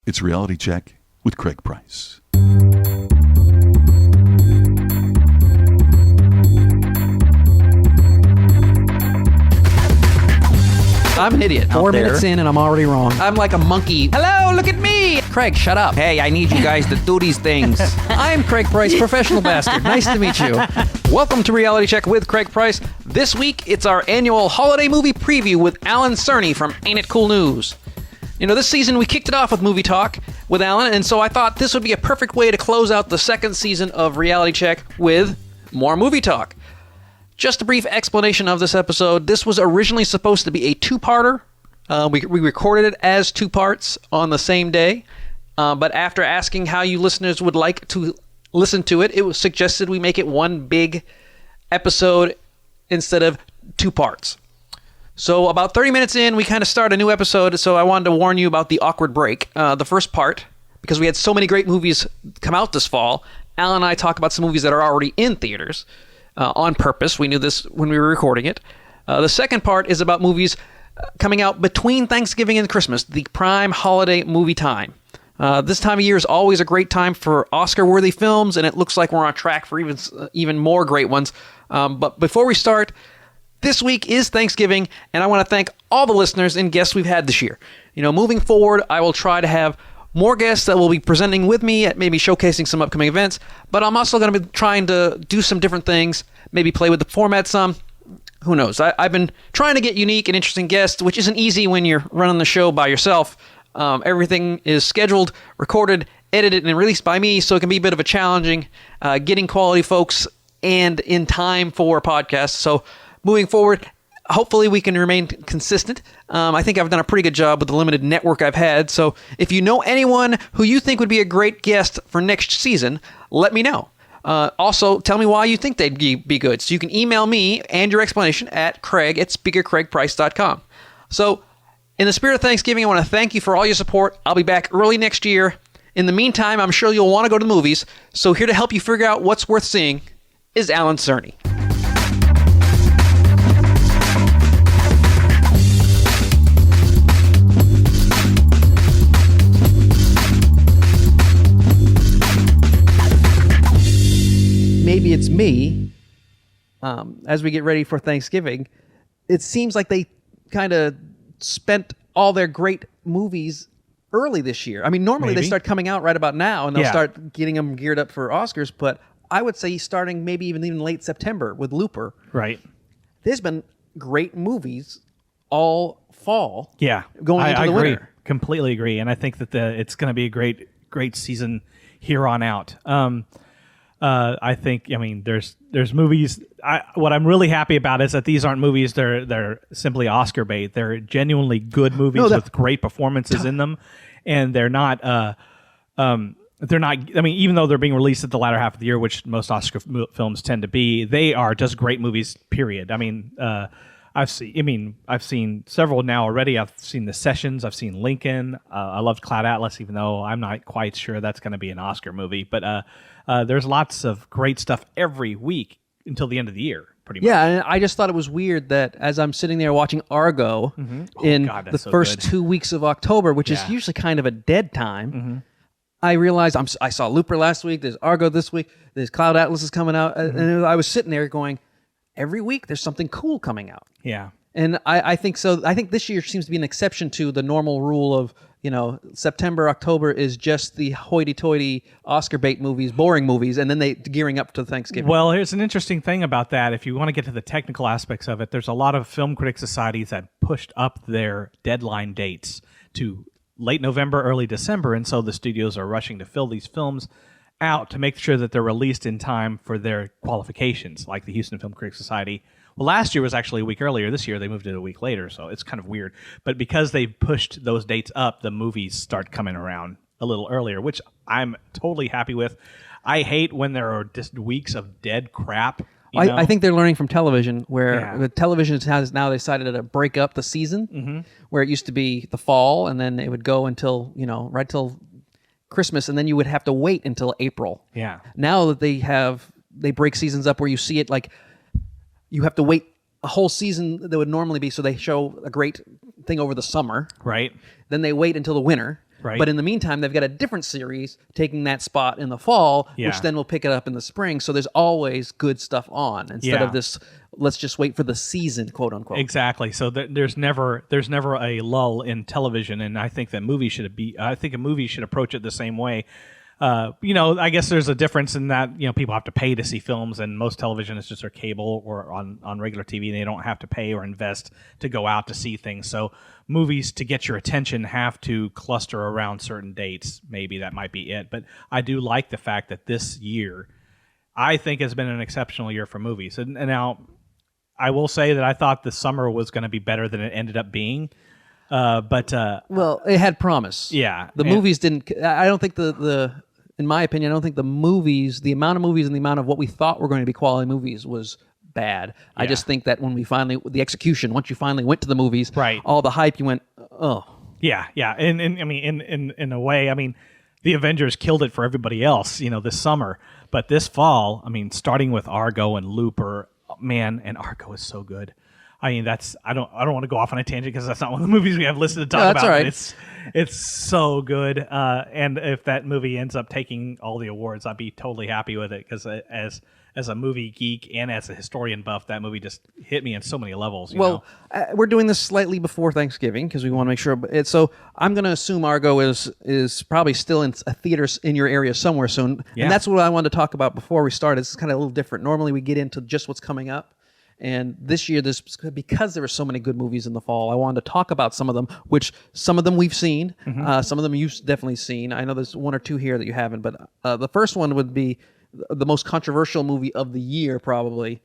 It's Reality Check with Craig Price. I'm an idiot. 4 minutes in and I'm already wrong. I'm like a monkey. Hello, look at me. Craig, shut up. Hey, I need you guys to do these things. I'm Craig Price, professional bastard. Nice to meet you. Welcome to Reality Check with Craig Price. This week, it's our annual holiday movie preview with Alan Cerny from Ain't It Cool News. You know, this season we kicked it off with movie talk with Alan, and so I thought this would be a perfect way to close out the second season of Reality Check with more movie talk. Just a brief explanation of this episode. This was originally supposed to be a two-parter. We recorded it as two parts on the same day, but after asking how you listeners would like to listen to it, it was suggested we make it one big episode instead of two parts. So about 30 minutes in, we kind of start a new episode, so I wanted to warn you about the awkward break. The first part, because we had so many great movies come out this fall, Alan and I talk about some movies that are already in theaters on purpose. We knew this when we were recording it. The second part is about movies coming out between Thanksgiving and Christmas, the prime holiday movie time. This time of year is always a great time for Oscar-worthy films, and it looks like we're on track for even more great ones. But before we start, this week is Thanksgiving, and I want to thank all the listeners and guests we've had this year. You know, moving forward, I will try to have more guests that will be presenting with me at maybe showcasing some upcoming events, but I'm also going to be trying to do some different things, maybe play with the format some. Who knows? I've been trying to get unique and interesting guests, which isn't easy when you're running the show by yourself. Everything is scheduled, recorded, edited, and released by me, so it can be a bit of a challenging getting quality folks and in time for podcasts. So moving forward, hopefully we can remain consistent. I think I've done a pretty good job with the limited network I've had. So if you know anyone who you think would be a great guest for next season, let me know. Also, tell me why you think they'd be good. So you can email me and your explanation at craig@speakercraigprice.com. So in the spirit of Thanksgiving, I want to thank you for all your support. I'll be back early next year. In the meantime, I'm sure you'll want to go to the movies. So here to help you figure out what's worth seeing is Alan Cerny. Maybe it's me, as we get ready for Thanksgiving, it seems like they kind of spent all their great movies early this year. I mean, normally they start coming out right about now, and they'll start getting them geared up for Oscars, but I would say starting maybe even late September with Looper. Right. There's been great movies all fall. Yeah. Going into the agree. winter. Completely agree. And I think that it's going to be a great season here on out. I think, there's movies. What I'm really happy about is that these aren't movies. They're simply Oscar bait. They're genuinely good movies with great performances in them, and they're not. They're not. I mean, even though they're being released at the latter half of the year, which most Oscar films tend to be, they are just great movies. Period. I mean, I've seen several now already. I've seen The Sessions. I've seen Lincoln. I loved Cloud Atlas, even though I'm not quite sure that's going to be an Oscar movie. But there's lots of great stuff every week until the end of the year, pretty much. Yeah, and I just thought it was weird that as I'm sitting there watching Argo in the first 2 weeks of October, which is usually kind of a dead time, I realized I saw Looper last week. There's Argo this week. There's Cloud Atlas is coming out, and I was sitting there going, every week there's something cool coming out. Yeah. And I think so. I think this year seems to be an exception to the normal rule of, September, October is just the hoity-toity Oscar bait movies, boring movies, and then they gearing up to Thanksgiving. Well, here's an interesting thing about that. If you want to get to the technical aspects of it, there's a lot of film critic societies that pushed up their deadline dates to late November, early December, and so the studios are rushing to fill these films out to make sure that they're released in time for their qualifications, like the Houston Film Critics Society. Well, last year was actually a week earlier. This year they moved it a week later, so it's kind of weird. But because they pushed those dates up, the movies start coming around a little earlier, which I'm totally happy with. I hate when there are just weeks of dead crap. I think they're learning from television, where the television has now decided to break up the season, where it used to be the fall, and then it would go until, right till Christmas, and then you would have to wait until April. Yeah. Now that they break seasons up where you see it like you have to wait a whole season that would normally be, so they show a great thing over the summer. Right. Then they wait until the winter. Right. But in the meantime, they've got a different series taking that spot in the fall, Yeah. which then will pick it up in the spring. So there's always good stuff on instead Yeah. of this. Let's just wait for the season, quote unquote. Exactly. So there's never a lull in television, and I think that movies should be. I think a movie should approach it the same way. I guess there's a difference in that people have to pay to see films, and most television is just their cable or on regular TV. They don't have to pay or invest to go out to see things. So movies, to get your attention, have to cluster around certain dates. Maybe that might be it. But I do like the fact that this year, I think, has been an exceptional year for movies. And now, I will say that I thought the summer was going to be better than it ended up being. But it had promise. Yeah. The movies didn't. I don't think in my opinion, I don't think the movies, the amount of movies and the amount of what we thought were going to be quality movies was bad. I just think that when the execution, once you finally went to the movies, right, all the hype, you went, oh. Yeah. And I mean, in a way, I mean, the Avengers killed it for everybody else, this summer. But this fall, I mean, starting with Argo and Looper, man, and Argo is so good. I mean, I don't want to go off on a tangent because that's not one of the movies we have listed to talk about. That's all right. It's so good. And if that movie ends up taking all the awards, I'd be totally happy with it because as a movie geek and as a historian buff, that movie just hit me on so many levels. We're doing this slightly before Thanksgiving because we want to make sure. So I'm going to assume Argo is probably still in a theater in your area somewhere soon. Yeah. And that's what I wanted to talk about before we started. It's kind of a little different. Normally we get into just what's coming up. And this year, because there were so many good movies in the fall, I wanted to talk about some of them, which some of them we've seen. Some of them you've definitely seen. I know there's one or two here that you haven't. But the first one would be the most controversial movie of the year, probably,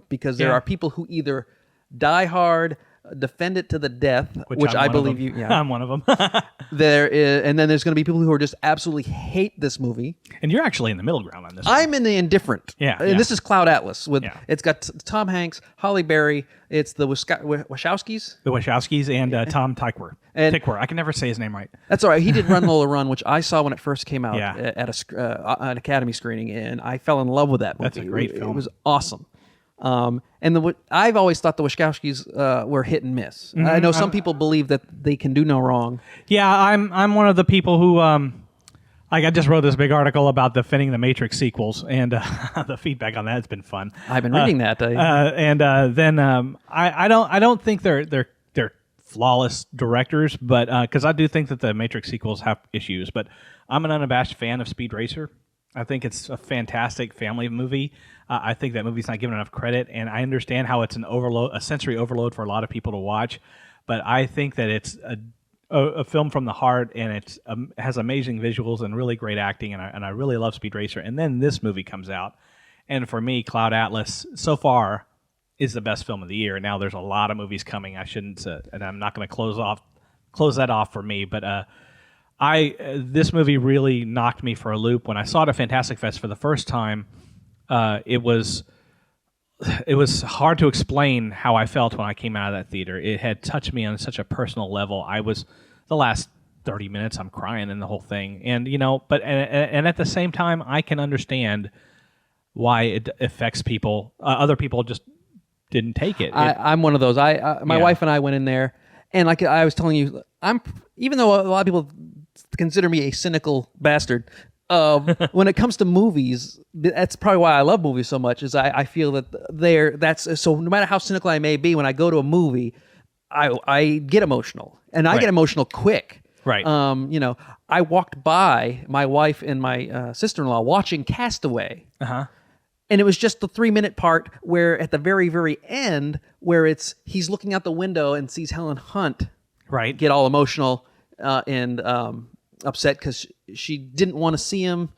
because there are people who either die hard, defend it to the death, which I believe you. Yeah, I'm one of them. And then there's going to be people who are just absolutely hate this movie. And you're actually in the middle ground on this. I'm in the indifferent. Yeah, and this is Cloud Atlas. It's got Tom Hanks, Halle Berry. It's the Wachowskis. The Wachowskis and Tom Tykwer. Tykwer. I can never say his name right. That's all right. He did Run Lola Run, which I saw when it first came out Yeah. at an Academy screening, and I fell in love with that movie. That's a great film. It was awesome. And I've always thought the Wachowskis were hit and miss. I know some people believe that they can do no wrong. Yeah, I'm one of the people who I just wrote this big article about defending the Matrix sequels, and the feedback on that has been fun. I've been reading that. I don't think they're flawless directors, but because I do think that the Matrix sequels have issues, but I'm an unabashed fan of Speed Racer. I think it's a fantastic family movie. I think that movie's not given enough credit, and I understand how it's a sensory overload for a lot of people to watch. But I think that it's a film from the heart, and it has amazing visuals and really great acting, and I really love Speed Racer. And then this movie comes out, and for me, Cloud Atlas so far is the best film of the year. Now there's a lot of movies coming. I shouldn't, and I'm not going to close that off for me, but. This movie really knocked me for a loop. When I saw it at Fantastic Fest for the first time, it was hard to explain how I felt when I came out of that theater. It had touched me on such a personal level. The last 30 minutes, I'm crying in the whole thing. And, but at the same time, I can understand why it affects people. Other people just didn't take it. I'm one of those. My wife and I went in there, and like I was telling you, even though a lot of people consider me a cynical bastard, when it comes to movies, that's probably why I love movies so much. Is I feel that that's so. No matter how cynical I may be, when I go to a movie, I get emotional, and I get emotional quick. Right. I walked by my wife and my sister-in-law watching Castaway. And it was just the 3-minute part where at the very, very end, where he's looking out the window and sees Helen Hunt get all emotional and upset because she didn't want to see him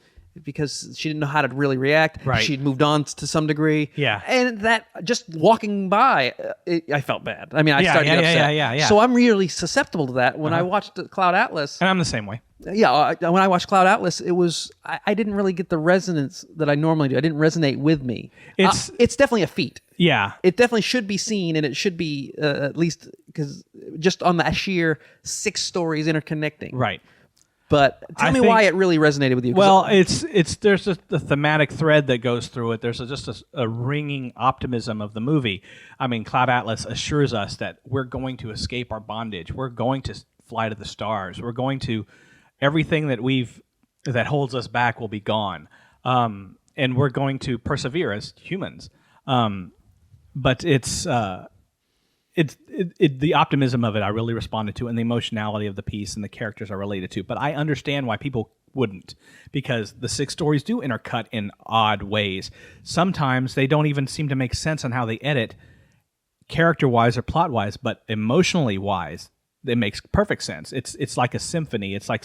because she didn't know how to really react. Right. She'd moved on to some degree. Yeah. And that, just walking by, I felt bad. I mean, I started to get upset. Yeah. So I'm really susceptible to that. When I watched Cloud Atlas... And I'm the same way. Yeah, when I watched Cloud Atlas, it was I didn't really get the resonance that I normally do. I didn't resonate with me. It's definitely a feat. Yeah, it definitely should be seen, and it should be at least because just on the sheer 6 stories interconnecting. Right. But tell me why it really resonated with you. Well, there's just the thematic thread that goes through it. There's just a ringing optimism of the movie. I mean, Cloud Atlas assures us that we're going to escape our bondage. We're going to fly to the stars. We're going to everything that holds us back will be gone, and we're going to persevere as humans. But it's the optimism of it I really responded to, and the emotionality of the piece and the characters are related to. But I understand why people wouldn't, because the 6 stories do intercut in odd ways. Sometimes they don't even seem to make sense on how they edit, character-wise or plot-wise, but emotionally-wise, it makes perfect sense. It's like a symphony. It's like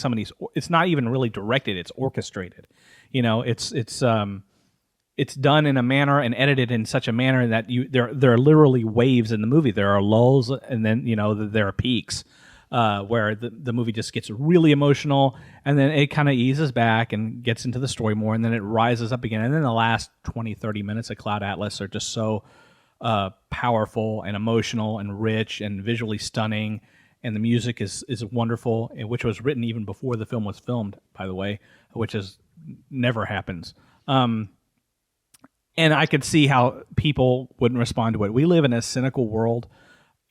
it's not even really directed. It's orchestrated. It's done in a manner and edited in such a manner that there are literally waves in the movie. There are lulls, and then there are peaks where the movie just gets really emotional, and then it kind of eases back and gets into the story more, and then it rises up again. And then the last 20-30 minutes of Cloud Atlas are just so powerful and emotional and rich and visually stunning, and the music is wonderful, which was written even before the film was filmed, by the way, which never happens. And I could see how people wouldn't respond to it. We live in a cynical world,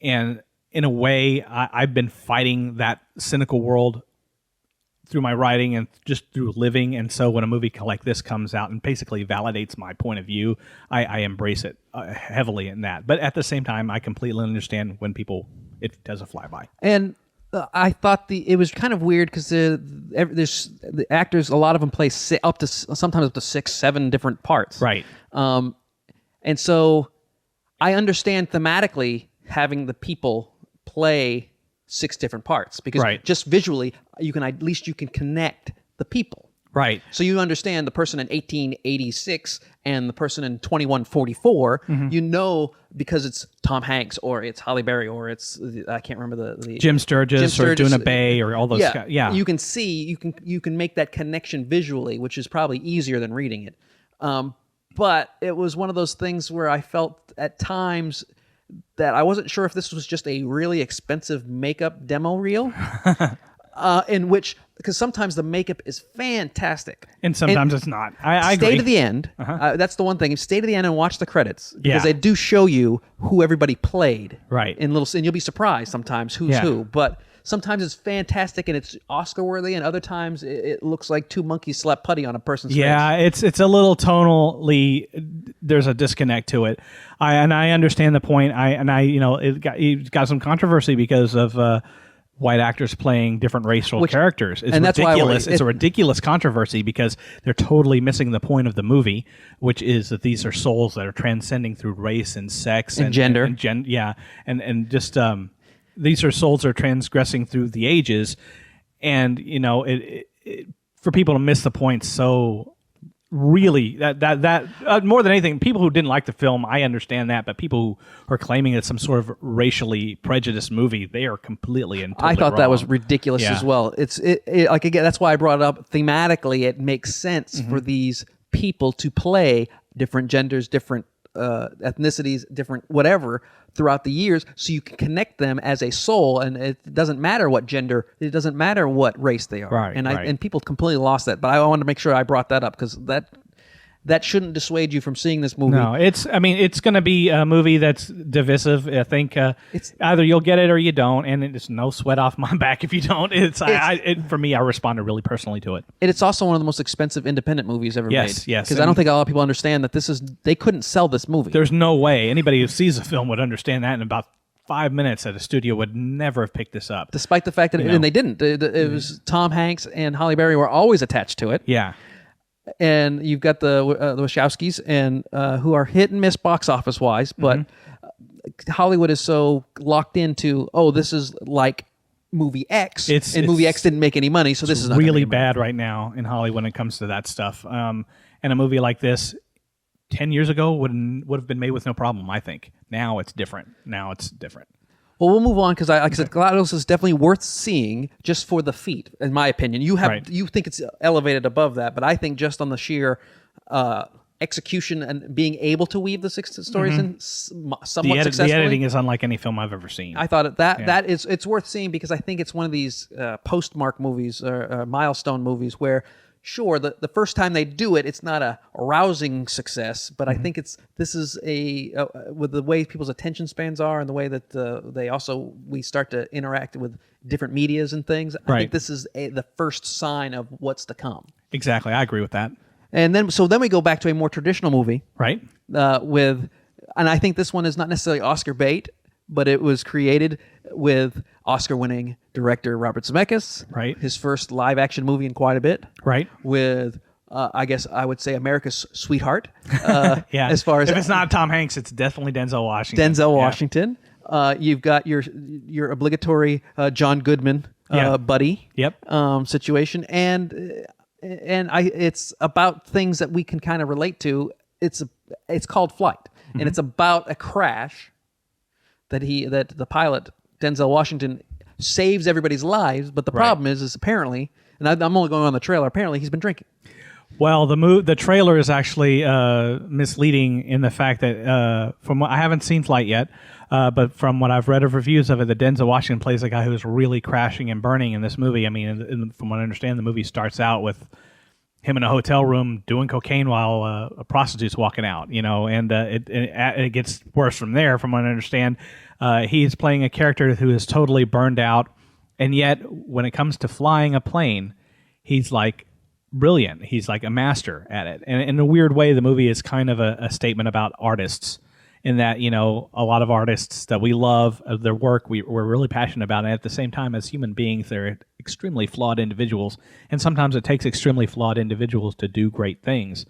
and in a way, I've been fighting that cynical world through my writing and just through living. And so when a movie like this comes out and basically validates my point of view, I embrace it heavily in that. But at the same time, I completely understand when it does a flyby. And I thought it was kind of weird because there's the actors, a lot of them play sometimes up to 6, 7 different parts. Right. And so I understand thematically having the people play 6 different parts, because just visually you can connect the people. Right. So you understand the person in 1886 and the person in 2144, because it's Tom Hanks or it's Halle Berry or it's, I can't remember the Jim Sturgis or Duna Bay or all those guys. Yeah. You can see, you can make that connection visually, which is probably easier than reading it. But it was one of those things where I felt at times that I wasn't sure if this was just a really expensive makeup demo reel. Because sometimes the makeup is fantastic, and sometimes it's not. I agree. Stay to the end. That's the one thing. Stay to the end and watch the credits, because they do show you who everybody played. Right. And you'll be surprised sometimes who's who. But sometimes it's fantastic and it's Oscar worthy, and other times it looks like 2 monkeys slap putty on a person's face. Yeah, it's a little tonally. There's a disconnect to it. I understand the point. It got some controversy because of. White actors playing different racial characters. It's ridiculous. It's a ridiculous controversy because they're totally missing the point of the movie, which is that these are souls that are transcending through race and sex and gender. And just these are souls that are transgressing through the ages, and for people to miss the point so. Really, that more than anything, people who didn't like the film, I understand that, but people who are claiming it's some sort of racially prejudiced movie, they are completely and totally I thought wrong. That was ridiculous as well. It's like, again, that's why I brought it up. Thematically, it makes sense for these people to play different genders, different ethnicities, different whatever throughout the years, so you can connect them as a soul, and it doesn't matter what gender, it doesn't matter what race they are. Right, and people completely lost that, but I wanted to make sure I brought that up, because that shouldn't dissuade you from seeing this movie. No, it's going to be a movie that's divisive. I think it's either you'll get it or you don't, and it's no sweat off my back if you don't. For me, I responded really personally to it. And it's also one of the most expensive independent movies ever made. Yes. Because I don't think a lot of people understand that they couldn't sell this movie. There's no way anybody who sees the film would understand that in about 5 minutes that a studio would never have picked this up. Despite the fact that, and they didn't. It was Tom Hanks and Halle Berry were always attached to it. Yeah. And you've got the Wachowskis, and who are hit and miss box office wise, but Hollywood is so locked into, this is like movie X, and movie X didn't make any money, so this is not really bad right now in Hollywood when it comes to that stuff. And a movie like this 10 years ago would have been made with no problem, I think. Now it's different. Well, we'll move on, because like I said, GLaDOS is definitely worth seeing just for the feat, in my opinion. You think it's elevated above that, but I think just on the sheer execution and being able to weave the 6 stories in somewhat successfully. The editing is unlike any film I've ever seen. I thought it's worth seeing, because I think it's one of these postmark movies or milestone movies where sure, the first time they do it, it's not a rousing success, but I think this is with the way people's attention spans are and the way that we start to interact with different medias and things. I think this is the first sign of what's to come. Exactly. I agree with that. And then we go back to a more traditional movie, Right. and I think this one is not necessarily Oscar bait, but it was created with Oscar-winning director Robert Zemeckis, Right. his first live-action movie in quite a bit, Right. with I guess I would say America's sweetheart. Yeah. As far as if it's not Tom Hanks, it's definitely Denzel Washington. Denzel Yeah. Washington. You've got your obligatory John Goodman buddy situation, and it's about things that we can kind of relate to. It's called Flight, and it's about a crash that the pilot Denzel Washington saves everybody's lives, but the problem is apparently, and I'm only going on the trailer. Apparently, he's been drinking. Well, the trailer is actually misleading in the fact that from what I haven't seen Flight yet, but from what I've read of reviews of it, that Denzel Washington plays a guy who's really crashing and burning in this movie. I mean, from what I understand, the movie starts out with him in a hotel room doing cocaine while a prostitute's walking out, and it gets worse from there. From what I understand, he's playing a character who is totally burned out, and yet when it comes to flying a plane, he's like brilliant. He's like a master at it. And in a weird way, the movie is kind of a statement about artists, in that, a lot of artists that we love, their work, we're really passionate about. And at the same time, as human beings, they're extremely flawed individuals. And sometimes it takes extremely flawed individuals to do great things.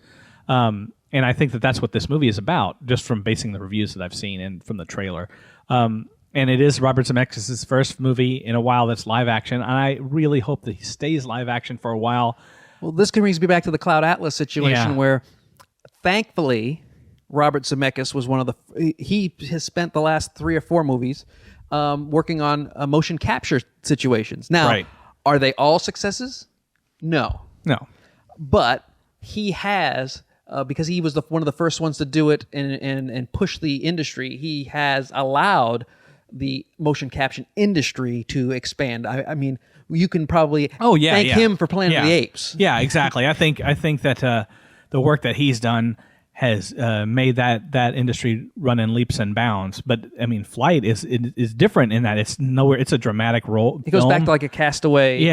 And I think that that's what this movie is about, just from basing the reviews that I've seen and from the trailer. And it is Robert Zemeckis' first movie in a while that's live action. And I really hope that he stays live action for a while. Well, this brings me back to the Cloud Atlas situation, where thankfully Robert Zemeckis was one of he has spent the last 3 or 4 movies working on motion capture situations. Now, are they all successes? No. But he has, because he was one of the first ones to do it and push the industry, he has allowed the motion capture industry to expand. I mean, you can probably thank him for Planet of the Apes. Yeah, exactly. I think that the work that he's done has made that industry run in leaps and bounds. But I mean, Flight is different in that it's nowhere. It's a dramatic role. It goes back to like a Castaway,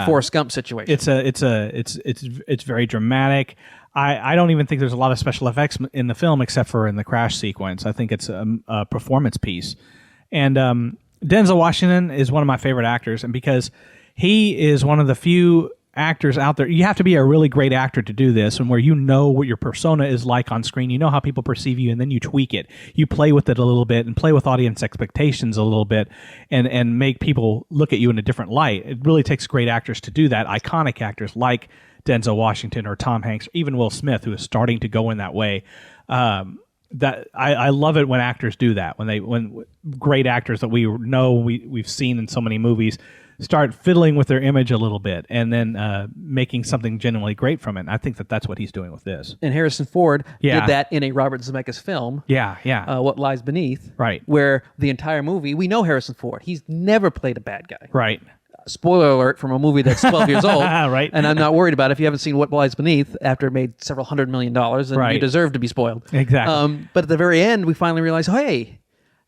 Forrest Gump situation. It's very dramatic. I don't even think there's a lot of special effects in the film except for in the crash sequence. I think it's a performance piece. And Denzel Washington is one of my favorite actors, and because he is one of the few actors out there, you have to be a really great actor to do this, and where you know what your persona is like on screen, you know how people perceive you, and then you tweak it. You play with it a little bit and play with audience expectations a little bit, and make people look at you in a different light. It really takes great actors to do that. Iconic actors like Denzel Washington or Tom Hanks, or even Will Smith, who is starting to go in that way. That I love it when actors do that, when great actors that we know we've seen in so many movies start fiddling with their image a little bit and then making something genuinely great from it. And I think that that's what he's doing with this. And Harrison Ford did that in a Robert Zemeckis film. What Lies Beneath. Right. Where the entire movie, we know Harrison Ford. He's never played a bad guy. Right. Spoiler alert from a movie that's 12 years old. Right. And I'm not worried about it. If you haven't seen What Lies Beneath after it made several $100 million, then you deserve to be spoiled. Exactly. But at the very end, we finally realize, hey,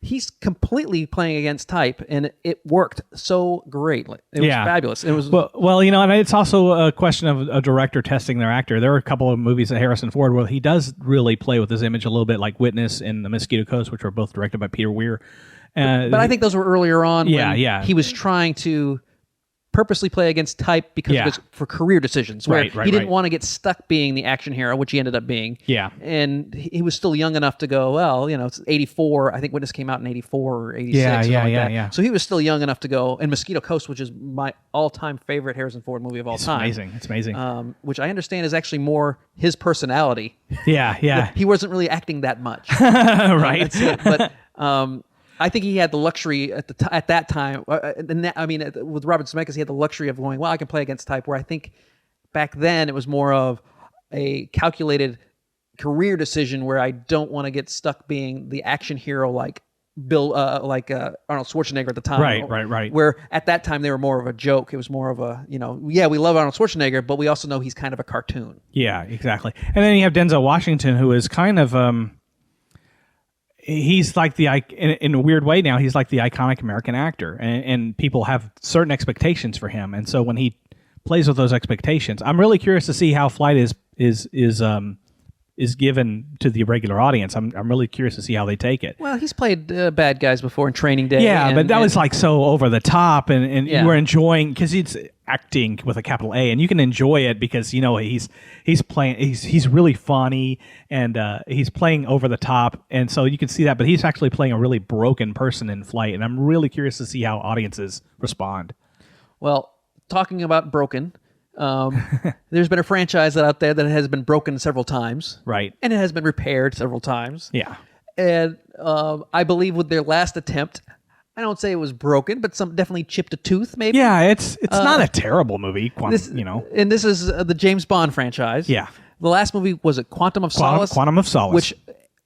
he's completely playing against type, and it worked so great. It was fabulous. It was well, and it's also a question of a director testing their actor. There are a couple of movies that Harrison Ford, where he does really play with his image a little bit, like Witness and The Mosquito Coast, which were both directed by Peter Weir. But I think those were earlier on when he was trying to purposely play against type because of his, for career decisions, where he didn't want to get stuck being the action hero, which he ended up being. And he was still young enough to go, well, it's 84. I think Witness came out in 84 or 86. So he was still young enough to go. And Mosquito Coast, which is my all-time favorite Harrison Ford movie of all time. It's amazing. Which I understand is actually more his personality. He wasn't really acting that much. Right. But I think he had the luxury at that time. With Robert Zemeckis, he had the luxury of going, well, I can play against type, where I think back then it was more of a calculated career decision where I don't want to get stuck being the action hero like Arnold Schwarzenegger at the time. Right. Where at that time they were more of a joke. It was more of a, we love Arnold Schwarzenegger, but we also know he's kind of a cartoon. Yeah, exactly. And then you have Denzel Washington, who is kind of he's like in a weird way now, he's like the iconic American actor, and people have certain expectations for him, and so when he plays with those expectations, I'm really curious to see how Flight is given to the regular audience. I'm really curious to see how they take it. Well, he's played bad guys before in Training Day. Yeah, but that was like so over the top, and Yeah. you were enjoying because he's acting with a capital A, and you can enjoy it because he's playing. He's really funny, and he's playing over the top, and so you can see that. But he's actually playing a really broken person in Flight, and I'm really curious to see how audiences respond. Well, talking about broken. There's been a franchise out there that has been broken several times. Right. And it has been repaired several times. Yeah. And I believe with their last attempt, I don't say it was broken, but some definitely chipped a tooth, maybe. Yeah, it's not a terrible movie, And this is the James Bond franchise. Yeah. The last movie was a Quantum of Solace. Quantum of Solace. Which,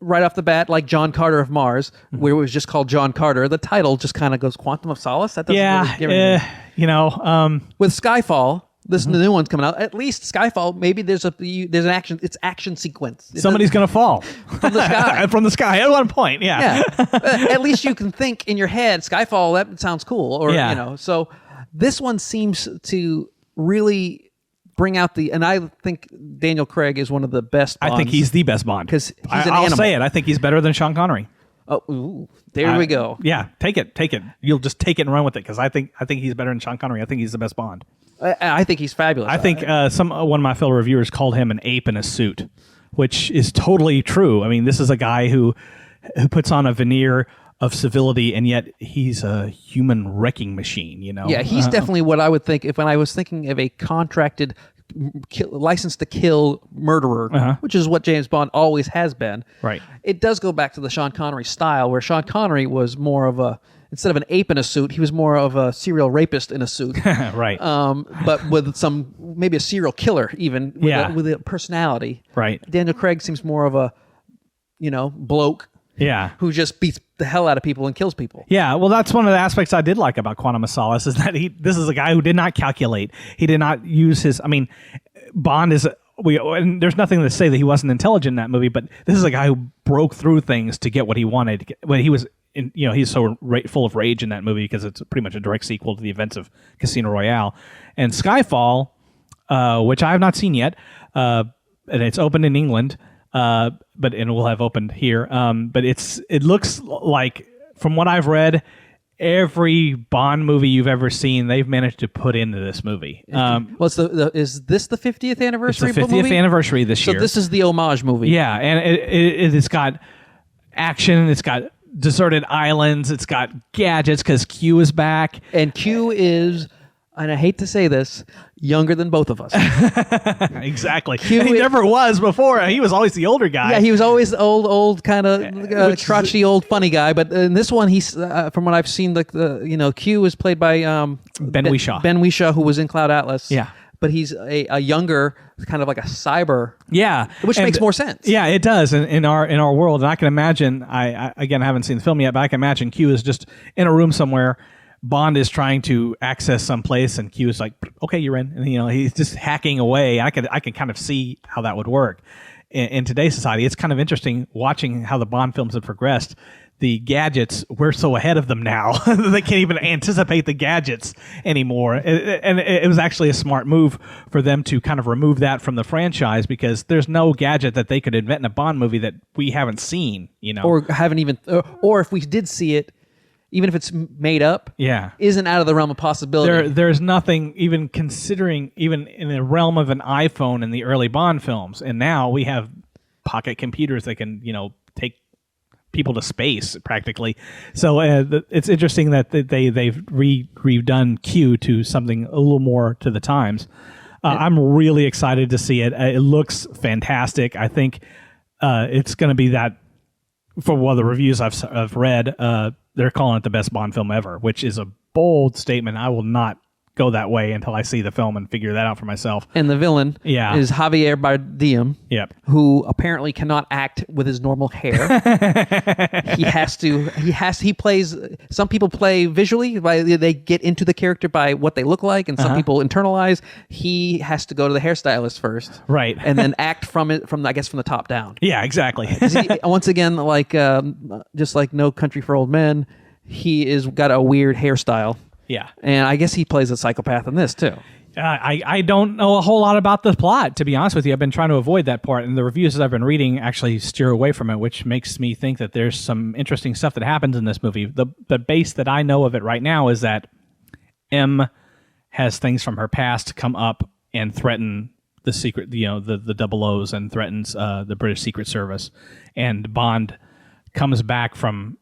right off the bat, like John Carter of Mars, where it was just called John Carter, the title just kind of goes Quantum of Solace. That doesn't really give anything. With Skyfall, this new one's coming out. At least Skyfall, maybe there's an action sequence. Somebody's going to fall from the sky. From the sky at one point. Yeah. At least you can think in your head, Skyfall, that sounds cool. Or so this one seems to really bring out and I think Daniel Craig is one of the best Bonds. I think he's the best Bond. Because he's an I'll animal. say it. I think he's better than Sean Connery. Oh, ooh, there we go. Yeah, take it. You'll just take it and run with it because I think he's better than Sean Connery. I think he's the best Bond. I think he's fabulous. I think one of my fellow reviewers called him an ape in a suit, which is totally true. I mean, this is a guy who puts on a veneer of civility, and yet he's a human wrecking machine. Yeah, he's definitely what I would think when I was thinking of a contracted, license to kill murderer, which is what James Bond always has been. Right. It does go back to the Sean Connery style, where Sean Connery was more of instead of an ape in a suit, he was more of a serial rapist in a suit. Right. But with maybe a serial killer even, with a personality. Right. Daniel Craig seems more of a, bloke. Yeah. Who just beats the hell out of people and kills people. Yeah, well, that's one of the aspects I did like about Quantum of Solace is that this is a guy who did not calculate. He did not use his. I mean, Bond is. And there's nothing to say that he wasn't intelligent in that movie, but this is a guy who broke through things to get what he wanted. When he was, he's so full of rage in that movie because it's pretty much a direct sequel to the events of Casino Royale and Skyfall, which I have not seen yet, and it's open in England. But it will have opened here. But it looks like, from what I've read, every Bond movie you've ever seen, they've managed to put into this movie. Is this the 50th anniversary? It's the 50th anniversary this year. So this is the homage movie. Yeah, and it's got action. It's got deserted islands. It's got gadgets because Q is back. And Q is, and I hate to say this, younger than both of us. Exactly. He never was before. He was always the older guy. Yeah, he was always old kind of crotchety old funny guy. But in this one, he's from what I've seen, Q was played by Ben Whishaw. Ben Whishaw, who was in Cloud Atlas. Yeah. But he's a younger, kind of like a cyber. Yeah, which makes more sense. Yeah, it does in our world. And I can imagine. I haven't seen the film yet, but I can imagine Q is just in a room somewhere. Bond is trying to access some place, and Q is like, "Okay, you're in." And he's just hacking away. I can kind of see how that would work in today's society. It's kind of interesting watching how the Bond films have progressed. The gadgets, we're so ahead of them now. They can't even anticipate the gadgets anymore. And it was actually a smart move for them to kind of remove that from the franchise because there's no gadget that they could invent in a Bond movie that we haven't seen. Or haven't even, or if we did see it. Even if it's made up, isn't out of the realm of possibility. There's nothing even considering, even in the realm of an iPhone in the early Bond films. And now we have pocket computers that can, take people to space practically. So it's interesting that they've redone Q to something a little more to the times. I'm really excited to see it. It looks fantastic. I think it's going to be that, for one of the reviews I've read, they're calling it the best Bond film ever, which is a bold statement. I will not go that way until I see the film and figure that out for myself. And the villain Yeah. is Javier Bardem, Yep. who apparently cannot act with his normal hair. He plays, some people play visually, they get into the character by what they look like, and some people internalize. He has to go to the hairstylist first. Right. And then act from the top down. Yeah, exactly. Once again, just like No Country for Old Men, he is got a weird hairstyle. Yeah. And I guess he plays a psychopath in this too. I don't know a whole lot about the plot, to be honest with you. I've been trying to avoid that part, and the reviews that I've been reading actually steer away from it, which makes me think that there's some interesting stuff that happens in this movie. The base that I know of it right now is that M has things from her past come up and threaten the secret, the double O's, and threatens the British Secret Service. And Bond comes back from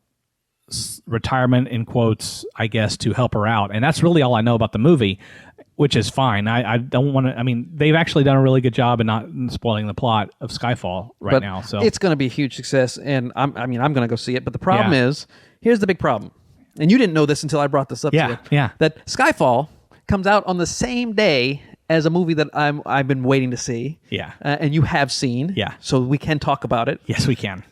retirement, in quotes, I guess, to help her out. And that's really all I know about the movie, which is fine. I don't want to, they've actually done a really good job in not spoiling the plot of Skyfall now. So it's going to be a huge success, and I'm going to go see it. But the problem is, here's the big problem. And you didn't know this until I brought this up to you. Yeah. That Skyfall comes out on the same day as a movie that I've been waiting to see. Yeah. And you have seen. Yeah. So we can talk about it. Yes, we can.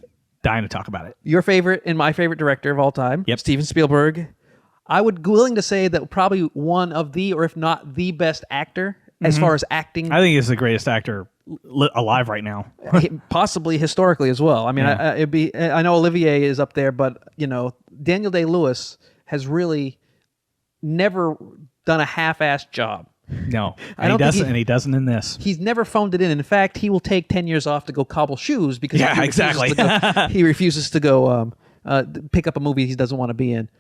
Dying to talk about it. Your favorite and my favorite director of all time, Yep. Steven Spielberg. I would be willing to say that probably one of the, or if not the best actor as far as acting. I think he's the greatest actor alive right now. Possibly historically as well. I know Olivier is up there, but Daniel Day-Lewis has really never done a half-assed job. No, and he doesn't in this. He's never phoned it in. In fact, he will take 10 years off to go cobble shoes because exactly. He refuses to go pick up a movie he doesn't want to be in.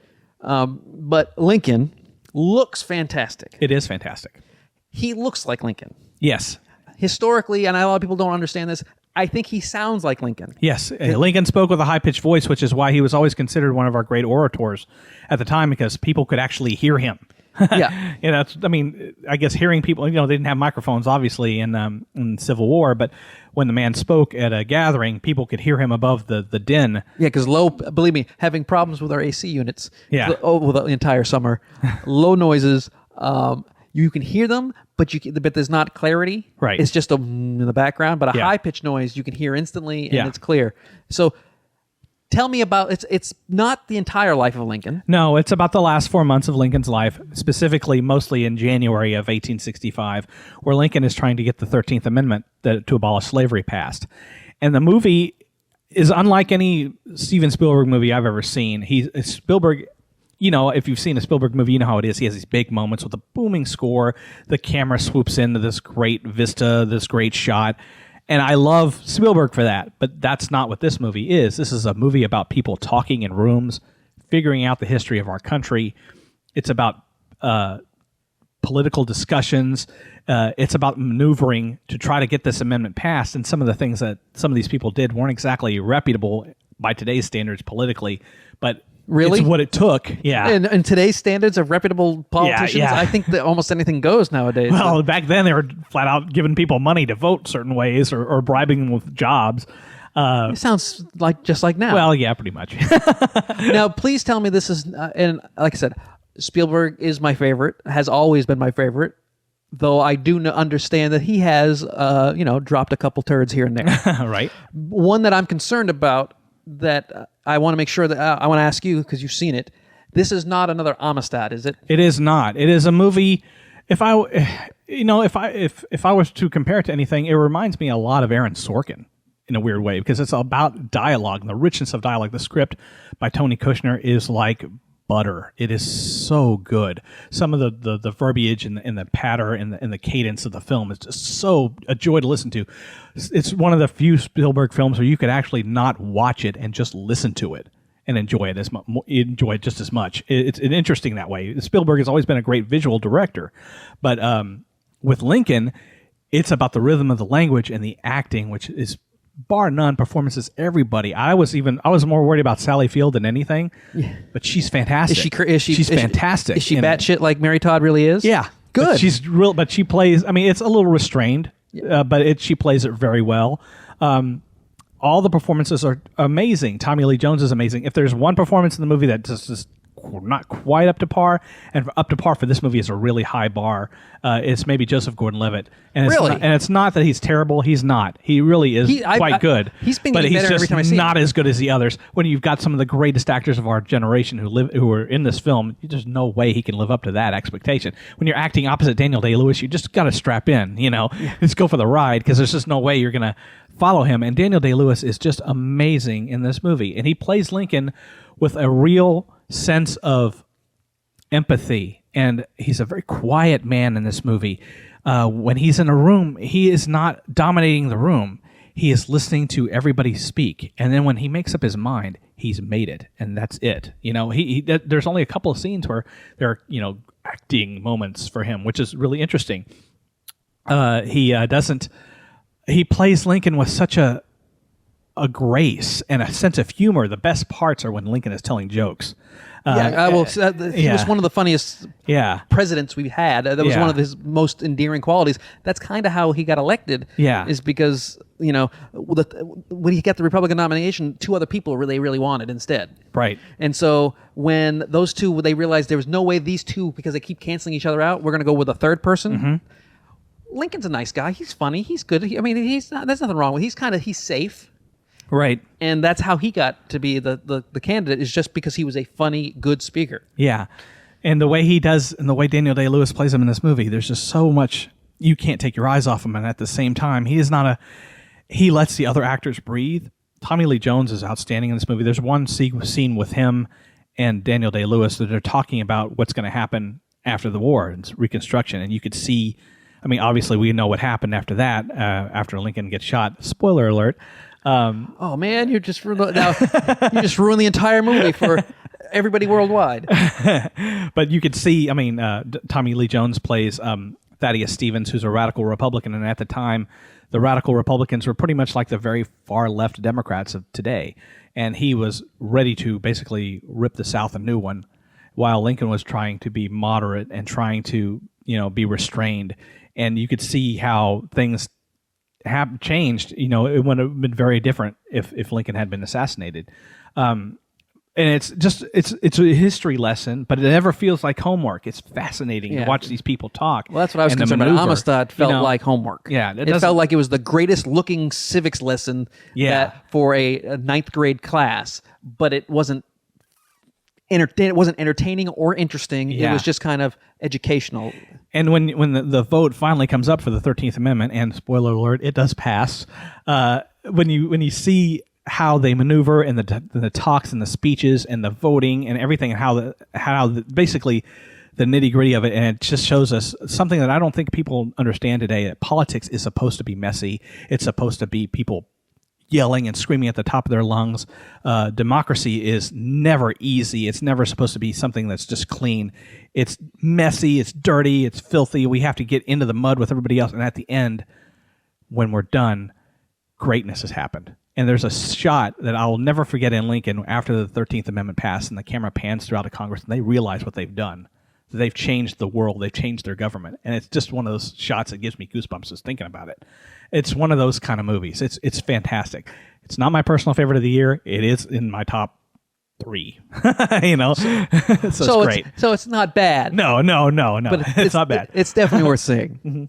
But Lincoln looks fantastic. It is fantastic. He looks like Lincoln. Yes. Historically, and a lot of people don't understand this, I think he sounds like Lincoln. Yes. Lincoln spoke with a high-pitched voice, which is why he was always considered one of our great orators at the time, because people could actually hear him. Yeah. I guess hearing people, they didn't have microphones, obviously, in Civil War, but when the man spoke at a gathering, people could hear him above the din. Yeah, because believe me, having problems with our AC units the entire summer, low noises, you can hear them, but there's not clarity. Right. It's just in the background, but a high-pitched noise you can hear instantly, and it's clear. So tell me about, it's not the entire life of Lincoln. No, it's about the last 4 months of Lincoln's life, specifically mostly in January of 1865, where Lincoln is trying to get the 13th Amendment to abolish slavery passed. And the movie is unlike any Steven Spielberg movie I've ever seen. Spielberg, if you've seen a Spielberg movie, you know how it is. He has these big moments with a booming score. The camera swoops into this great vista, this great shot. And I love Spielberg for that, but that's not what this movie is. This is a movie about people talking in rooms, figuring out the history of our country. It's about political discussions. It's about maneuvering to try to get this amendment passed. And some of the things that some of these people did weren't exactly reputable by today's standards politically, but really, it's what it took. Yeah. And today's standards of reputable politicians, Yeah. I think that almost anything goes nowadays. Well, back then they were flat out giving people money to vote certain ways or bribing them with jobs. It sounds just like now. Well, yeah, pretty much. Now, please tell me this is, and like I said, Spielberg is my favorite, has always been my favorite, though I do understand that he has, dropped a couple turds here and there. Right. One that I'm concerned about that I want to make sure that I want to ask you, because you've seen it. This is not another Amistad, is it? It is not. It is a movie. If I was to compare it to anything, it reminds me a lot of Aaron Sorkin in a weird way, because it's about dialogue and the richness of dialogue. The script by Tony Kushner is like butter. It is so good. Some of the verbiage and the patter and the cadence of the film is just so a joy to listen to. It's one of the few Spielberg films where you could actually not watch it and just listen to it and enjoy it just as much. It's interesting that way. Spielberg has always been a great visual director, but with Lincoln, it's about the rhythm of the language and the acting, which is bar none performances. Everybody. I was more worried about Sally Field than anything. Yeah. But she's fantastic. She's fantastic. Is she batshit like Mary Todd really is? Yeah. Good. But she's real. But she plays. It's a little restrained. But she plays it very well. All the performances are amazing. Tommy Lee Jones is amazing. If there's one performance in the movie that just not quite up to par, and up to par for this movie is a really high bar. It's maybe Joseph Gordon-Levitt, and it's not that he's terrible. He's not. He really is quite good. He's been but getting he's better just every time I see not him. as good as the others. When you've got some of the greatest actors of our generation who are in this film, there's no way he can live up to that expectation. When you're acting opposite Daniel Day-Lewis, you just got to strap in. Just go for the ride, because there's just no way you're gonna follow him. And Daniel Day-Lewis is just amazing in this movie, and he plays Lincoln with a real sense of empathy. And he's a very quiet man in this movie. When he's in a room, he is not dominating the room. He is listening to everybody speak, and then when he makes up his mind, he's made it, and that's it. There's only a couple of scenes where there are acting moments for him, which is really interesting. He plays Lincoln with such a grace and a sense of humor. The best parts are when Lincoln is telling jokes. He was one of the funniest presidents we've had. That was one of his most endearing qualities. That's kind of how he got elected. Is because when he got the Republican nomination, two other people they really wanted instead. Right. And so when those two, they realized there was no way these two, because they keep canceling each other out, we're going to go with a third person. Mm-hmm. Lincoln's a nice guy. He's funny. He's good. There's nothing wrong with. He's safe. Right. And that's how he got to be the candidate, is just because he was a funny, good speaker. Yeah. And the way he does, and the way Daniel Day-Lewis plays him in this movie, there's just so much, you can't take your eyes off him. And at the same time, he lets the other actors breathe. Tommy Lee Jones is outstanding in this movie. There's one scene with him and Daniel Day-Lewis that are talking about what's going to happen after the war and Reconstruction. And you could see, obviously we know what happened after that, after Lincoln gets shot. Spoiler alert. Oh man, you just ruined the entire movie for everybody worldwide. But you could see, Tommy Lee Jones plays Thaddeus Stevens, who's a radical Republican, and at the time, the radical Republicans were pretty much like the very far left Democrats of today, and he was ready to basically rip the South a new one, while Lincoln was trying to be moderate and trying to be restrained, and you could see how things have changed. It would have been very different if Lincoln had been assassinated. And it's a history lesson, but it never feels like homework. It's fascinating to watch these people talk. Well, that's what I was concerned about. Amistad felt like homework. Yeah, it felt like it was the greatest looking civics lesson for a ninth grade class, but it wasn't entertaining or interesting. Yeah. It was just kind of educational. And when the vote finally comes up for the 13th Amendment, and spoiler alert, it does pass, when you see how they maneuver and the talks and the speeches and the voting and everything, and how basically the nitty-gritty of it, and it just shows us something that I don't think people understand today, that politics is supposed to be messy. It's supposed to be people yelling and screaming at the top of their lungs. Democracy is never easy. It's never supposed to be something that's just clean. It's messy, it's dirty, it's filthy. We have to get into the mud with everybody else. And at the end, when we're done, greatness has happened. And there's a shot that I'll never forget in Lincoln after the 13th Amendment passed, and the camera pans throughout the Congress, and they realize what they've done. They've changed the world. They've changed their government. And it's just one of those shots that gives me goosebumps just thinking about it. It's one of those kind of movies. It's fantastic. It's not my personal favorite of the year. It is in my top 3. So it's great. So it's not bad. No. But it's not bad. It's definitely worth seeing. Mm-hmm.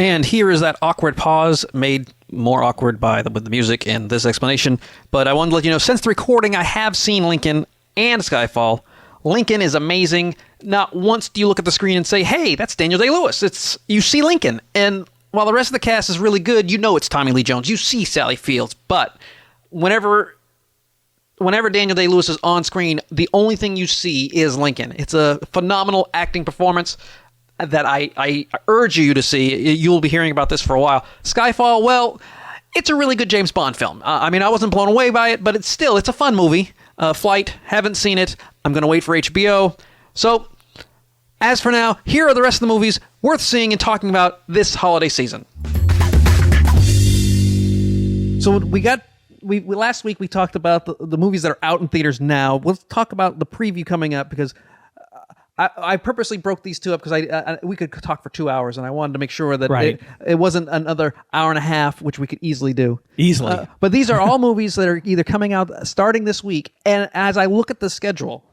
And here is that awkward pause, made more awkward with the music and this explanation. But I wanted to let you know, since the recording, I have seen Lincoln and Skyfall. Lincoln is amazing. Not once do you look at the screen and say, hey, that's Daniel Day-Lewis. You see Lincoln. And while the rest of the cast is really good, it's Tommy Lee Jones. You see Sally Fields. But whenever Daniel Day-Lewis is on screen, the only thing you see is Lincoln. It's a phenomenal acting performance that I urge you to see. You'll be hearing about this for a while. Skyfall, well, it's a really good James Bond film. I wasn't blown away by it, but it's a fun movie. Flight, haven't seen it. I'm going to wait for HBO. So, as for now, here are the rest of the movies worth seeing and talking about this holiday season. So last week we talked about the movies that are out in theaters now. Let's talk about the preview coming up, because I purposely broke these two up because we could talk for 2 hours, and I wanted to make sure that Right. it wasn't another hour and a half, which we could easily do. Easily. But these are all movies that are either coming out starting this week, and as I look at the schedule,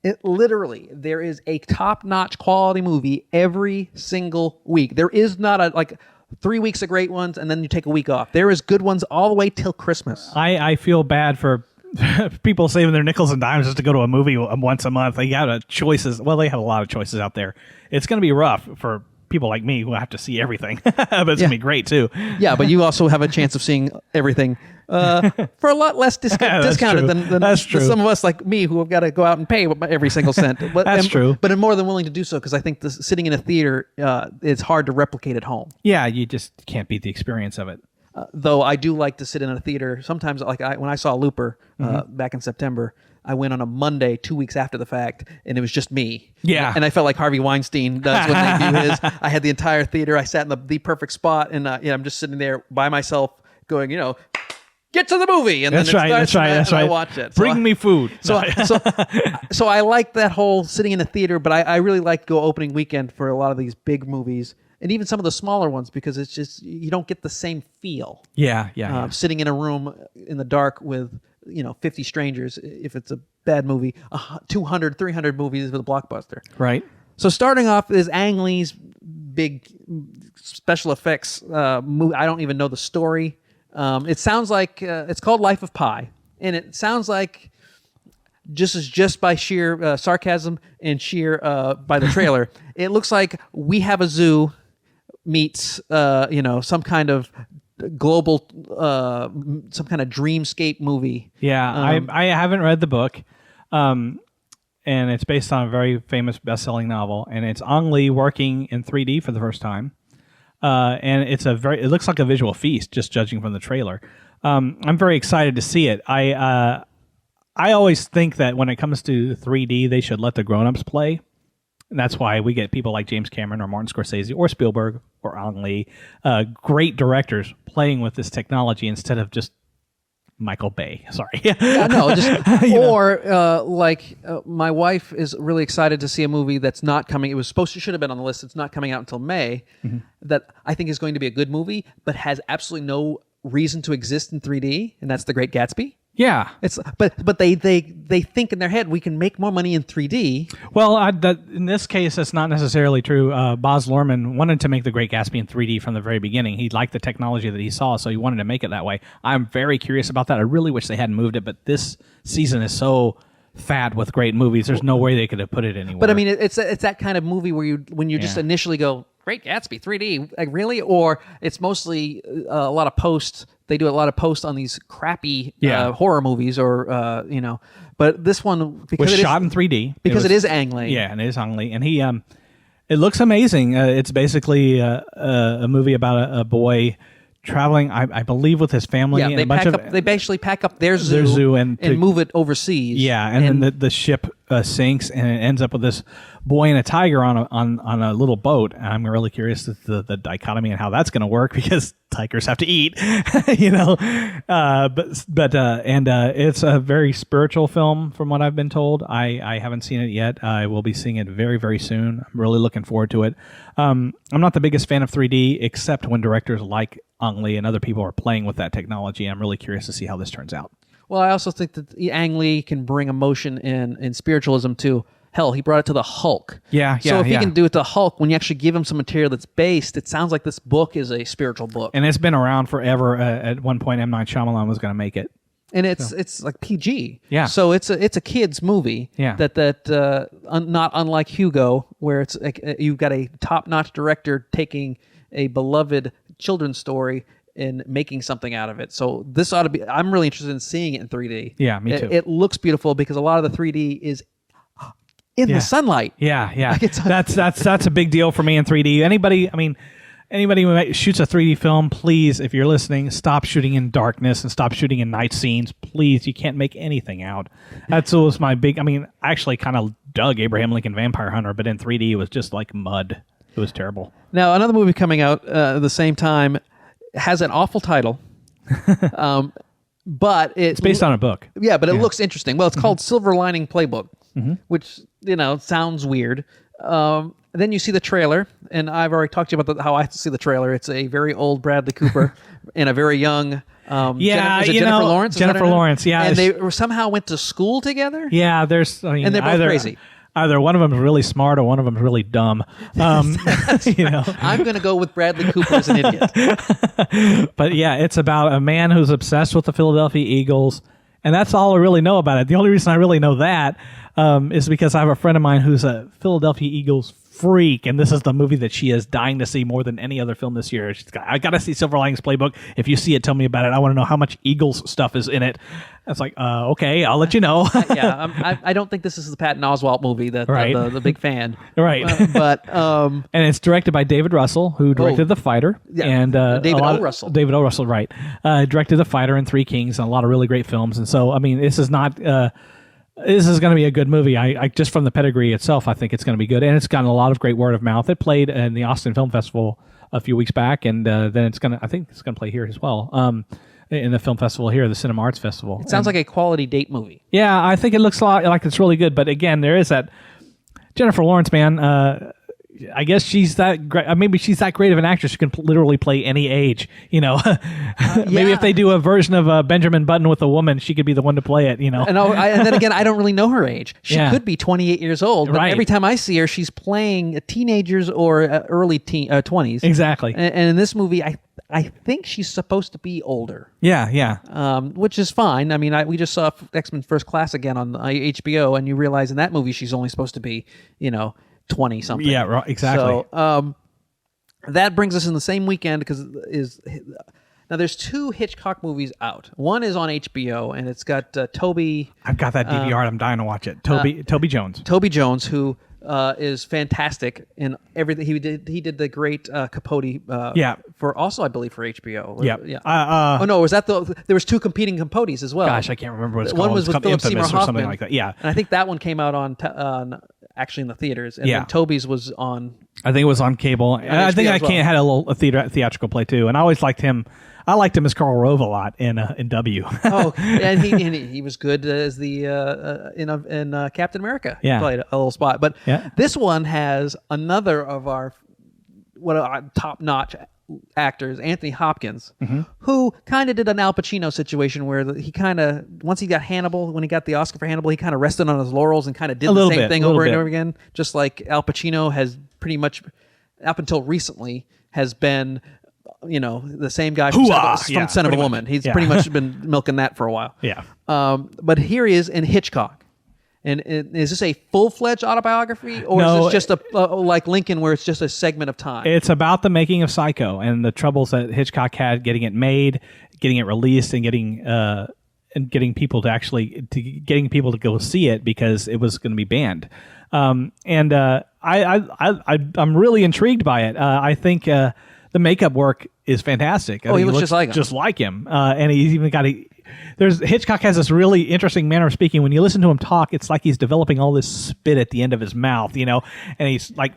there is a top-notch quality movie every single week. There is not like 3 weeks of great ones, and then you take a week off. There is good ones all the way till Christmas. I feel bad for people saving their nickels and dimes just to go to a movie once a month. They got choices. Well, they have a lot of choices out there. It's going to be rough for people like me who have to see everything, but it's going to be great too. Yeah, but you also have a chance of seeing everything for a lot less discounted than some of us like me who have got to go out and pay every single cent. But, That's true. But I'm more than willing to do so because I think sitting in a theater is hard to replicate at home. Yeah, you just can't beat the experience of it. Though I do like to sit in a theater. Sometimes, like when I saw Looper back in September, I went on a Monday 2 weeks after the fact, and it was just me. Yeah. And I felt like Harvey Weinstein does when they do his. I had the entire theater. I sat in the perfect spot, and I'm just sitting there by myself going, get to the movie. And That's then right. That's right. I watch it. Bring me food. So I like that whole sitting in a theater, but I really like go opening weekend for a lot of these big movies. And even some of the smaller ones, because it's just you don't get the same feel. Yeah. Sitting in a room in the dark with 50 strangers, if it's a bad movie, 200, 300 movies with a blockbuster. Right. So starting off is Ang Lee's big special effects movie. I don't even know the story. It sounds like it's called Life of Pi, and it sounds like just by sheer sarcasm and sheer by the trailer, it looks like We Have a Zoo meets some kind of global some kind of dreamscape movie. Yeah, I haven't read the book, and it's based on a very famous best-selling novel, and it's Ang Lee working in 3D for the first time, and it looks like a visual feast, just judging from the trailer. I'm very excited to see it. I always think that when it comes to 3D, they should let the grown-ups play. And that's why we get people like James Cameron or Martin Scorsese or Spielberg or Ang Lee, great directors playing with this technology instead of just Michael Bay. Sorry. My wife is really excited to see a movie that's not coming. It was should have been on the list. It's not coming out until May. Mm-hmm. That I think is going to be a good movie, but has absolutely no reason to exist in 3D, and that's The Great Gatsby. Yeah, but they think in their head we can make more money in 3D. Well, in this case, that's not necessarily true. Baz Luhrmann wanted to make The Great Gatsby in 3D from the very beginning. He liked the technology that he saw, so he wanted to make it that way. I'm very curious about that. I really wish they hadn't moved it, but this season is so fat with great movies. There's no way they could have put it anywhere. But I mean, it's that kind of movie where when you just initially go, Great Gatsby 3D, like really, or it's mostly a lot of posts. They do a lot of posts on these crappy horror movies, or But this one because was shot in 3D because it is Ang Lee. Yeah, and it is Ang Lee, and he it looks amazing. It's basically a movie about a boy traveling, I believe, with his family. Yeah, and they basically pack up their zoo and move it overseas. Yeah, and then the ship sinks, and it ends up with this boy and a tiger on a little boat. And I'm really curious the dichotomy and how that's going to work, because tigers have to eat, but it's a very spiritual film from what I've been told. I haven't seen it yet. I will be seeing it very, very soon. I'm really looking forward to it. I'm not the biggest fan of 3D, except when directors like Ang Lee and other people are playing with that technology. I'm really curious to see how this turns out. Well, I also think that Ang Lee can bring emotion and spiritualism too. Hell, he brought it to the Hulk. Yeah. So if he can do it to Hulk, when you actually give him some material that's based, it sounds like this book is a spiritual book. And it's been around forever. At one point, M. Night Shyamalan was going to make it. And it's like PG. Yeah. So it's a kids movie. Yeah. Not unlike Hugo, where it's like you've got a top-notch director taking a beloved children's story and making something out of it. So this ought to be. I'm really interested in seeing it in 3D. Yeah, me too. It looks beautiful because a lot of the 3D is in the sunlight. Yeah. Like that's a big deal for me in 3D. Anybody who shoots a 3D film, please, if you're listening, stop shooting in darkness and stop shooting in night scenes. Please, you can't make anything out. That's always my big. I actually kind of dug Abraham Lincoln Vampire Hunter, but in 3D it was just like mud. It was terrible. Now another movie coming out at the same time has an awful title. But it's based on a book. Yeah, but it looks interesting. Well, it's called Silver Lining Playbook, which sounds weird. Then you see the trailer, and I've already talked to you about how I see the trailer. It's a very old Bradley Cooper and a very young Jennifer Lawrence. Jennifer Lawrence, yeah, and they somehow went to school together. Yeah, and they're both crazy. Either one of them is really smart or one of them is really dumb. I'm going to go with Bradley Cooper as an idiot. But yeah, it's about a man who's obsessed with the Philadelphia Eagles, and that's all I really know about it. The only reason I really know that is because I have a friend of mine who's a Philadelphia Eagles freak, and this is the movie that she is dying to see more than any other film this year. I got to see Silver Linings Playbook. If you see it, tell me about it. I want to know how much Eagles stuff is in it. It's like, okay, I'll let you know. I don't think this is the Patton Oswalt movie that the big fan. Right. And it's directed by David Russell, who directed The Fighter. Yeah, and David O. Russell. David O. Russell, right. Directed The Fighter and Three Kings and a lot of really great films. And so, I mean, this is not... this is going to be a good movie. I just from the pedigree itself, I think it's going to be good, and it's gotten a lot of great word of mouth. It played in the Austin Film Festival a few weeks back, and then I think it's going to play here as well. In the film festival here, the Cinema Arts Festival. It sounds like a quality date movie. Yeah, I think it looks a lot like it's really good. But again, there is that Jennifer Lawrence, man. I guess she's that great. Maybe she's that great of an actress who can literally play any age. Maybe if they do a version of Benjamin Button with a woman, she could be the one to play it. And then again, I don't really know her age. She could be 28 years old, but every time I see her, she's playing teenagers or early 20s. Exactly. And in this movie, I think she's supposed to be older. Yeah. Which is fine. I mean, we just saw X-Men First Class again on HBO, and you realize in that movie she's only supposed to be, 20 something. Yeah, right, exactly. So that brings us in the same weekend because now there's two Hitchcock movies out. One is on HBO, and it's got Toby. I've got that DVR. I'm dying to watch it. Toby Jones. Toby Jones, who is fantastic in everything he did. He did the great Capote. For also, I believe, for HBO. Yeah. Oh no, was that there was two competing Capotes as well? Gosh, I can't remember what it's one called. Was with Philip Seymour Hoffman or something like that. Yeah. And I think that one came out on actually in the theaters. And then Toby's was on. I think it was on cable. I think I can't had a theatrical play too. And I always liked him. I liked him as Karl Rove a lot in W. And he was good as the in Captain America. Yeah. He played a little spot. But this one has another of our top-notch actors, Anthony Hopkins, who kind of did an Al Pacino situation where he kind of, once he got Hannibal, when he got the Oscar for Hannibal, he kind of rested on his laurels and kind of did the same thing over and over again, just like Al Pacino has pretty much, up until recently, has been, the same guy from Son of a Woman. He's pretty much been milking that for a while. Yeah. But here he is in Hitchcock. And is this a full-fledged autobiography, or is this just like Lincoln, where it's just a segment of time? It's about the making of Psycho and the troubles that Hitchcock had getting it made, getting it released, and getting people to go see it because it was going to be banned. I'm really intrigued by it. I think the makeup work is fantastic. He looks just like him, and he's even got Hitchcock has this really interesting manner of speaking. When you listen to him talk, it's like he's developing all this spit at the end of his mouth, and he's like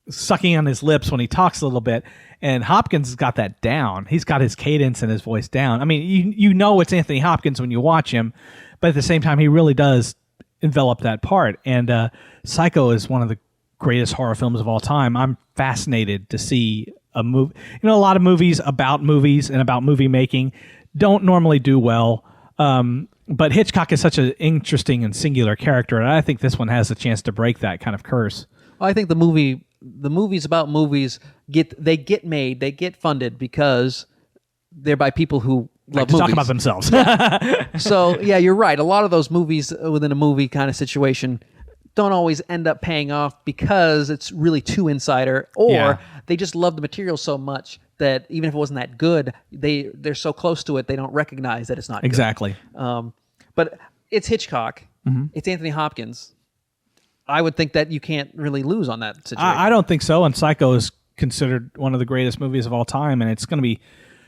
sucking on his lips when he talks a little bit. And Hopkins has got that down. He's got his cadence and his voice down. I mean, you know it's Anthony Hopkins when you watch him, but at the same time, he really does envelop that part. And Psycho is one of the greatest horror films of all time. I'm fascinated to see a movie. A lot of movies about movies and about movie making don't normally do well. But Hitchcock is such an interesting and singular character, and I think this one has a chance to break that kind of curse. Well, I think the movies about movies get made, they get funded because they're by people who love movies. Talk about themselves. So, yeah, you're right. A lot of those movies within a movie kind of situation don't always end up paying off because it's really too insider, or they just love the material so much that even if it wasn't that good, they're so close to it, they don't recognize that it's not exactly. good. But it's Hitchcock. It's Anthony Hopkins. I would think that you can't really lose on that situation. I don't think so. And Psycho is considered one of the greatest movies of all time, and it's going to be,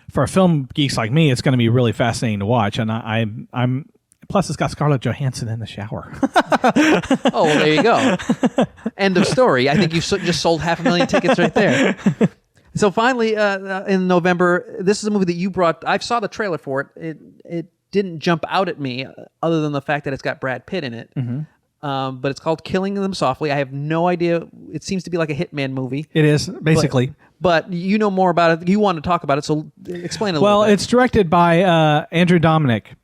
for film geeks like me, it's going to be really fascinating to watch. And I'm plus it's got Scarlett Johansson in the shower. Oh, well, there you go. End of story. I think you just sold 500,000 tickets right there. So finally, in November, this is a movie that you brought. I saw the trailer for it. It didn't jump out at me, other than the fact that it's got Brad Pitt in it. but it's called Killing Them Softly. I have no idea. It seems to be like a hitman movie. It is, basically. But you know more about it. You want to talk about it, so explain a little bit. Well, it's directed by Andrew Dominic,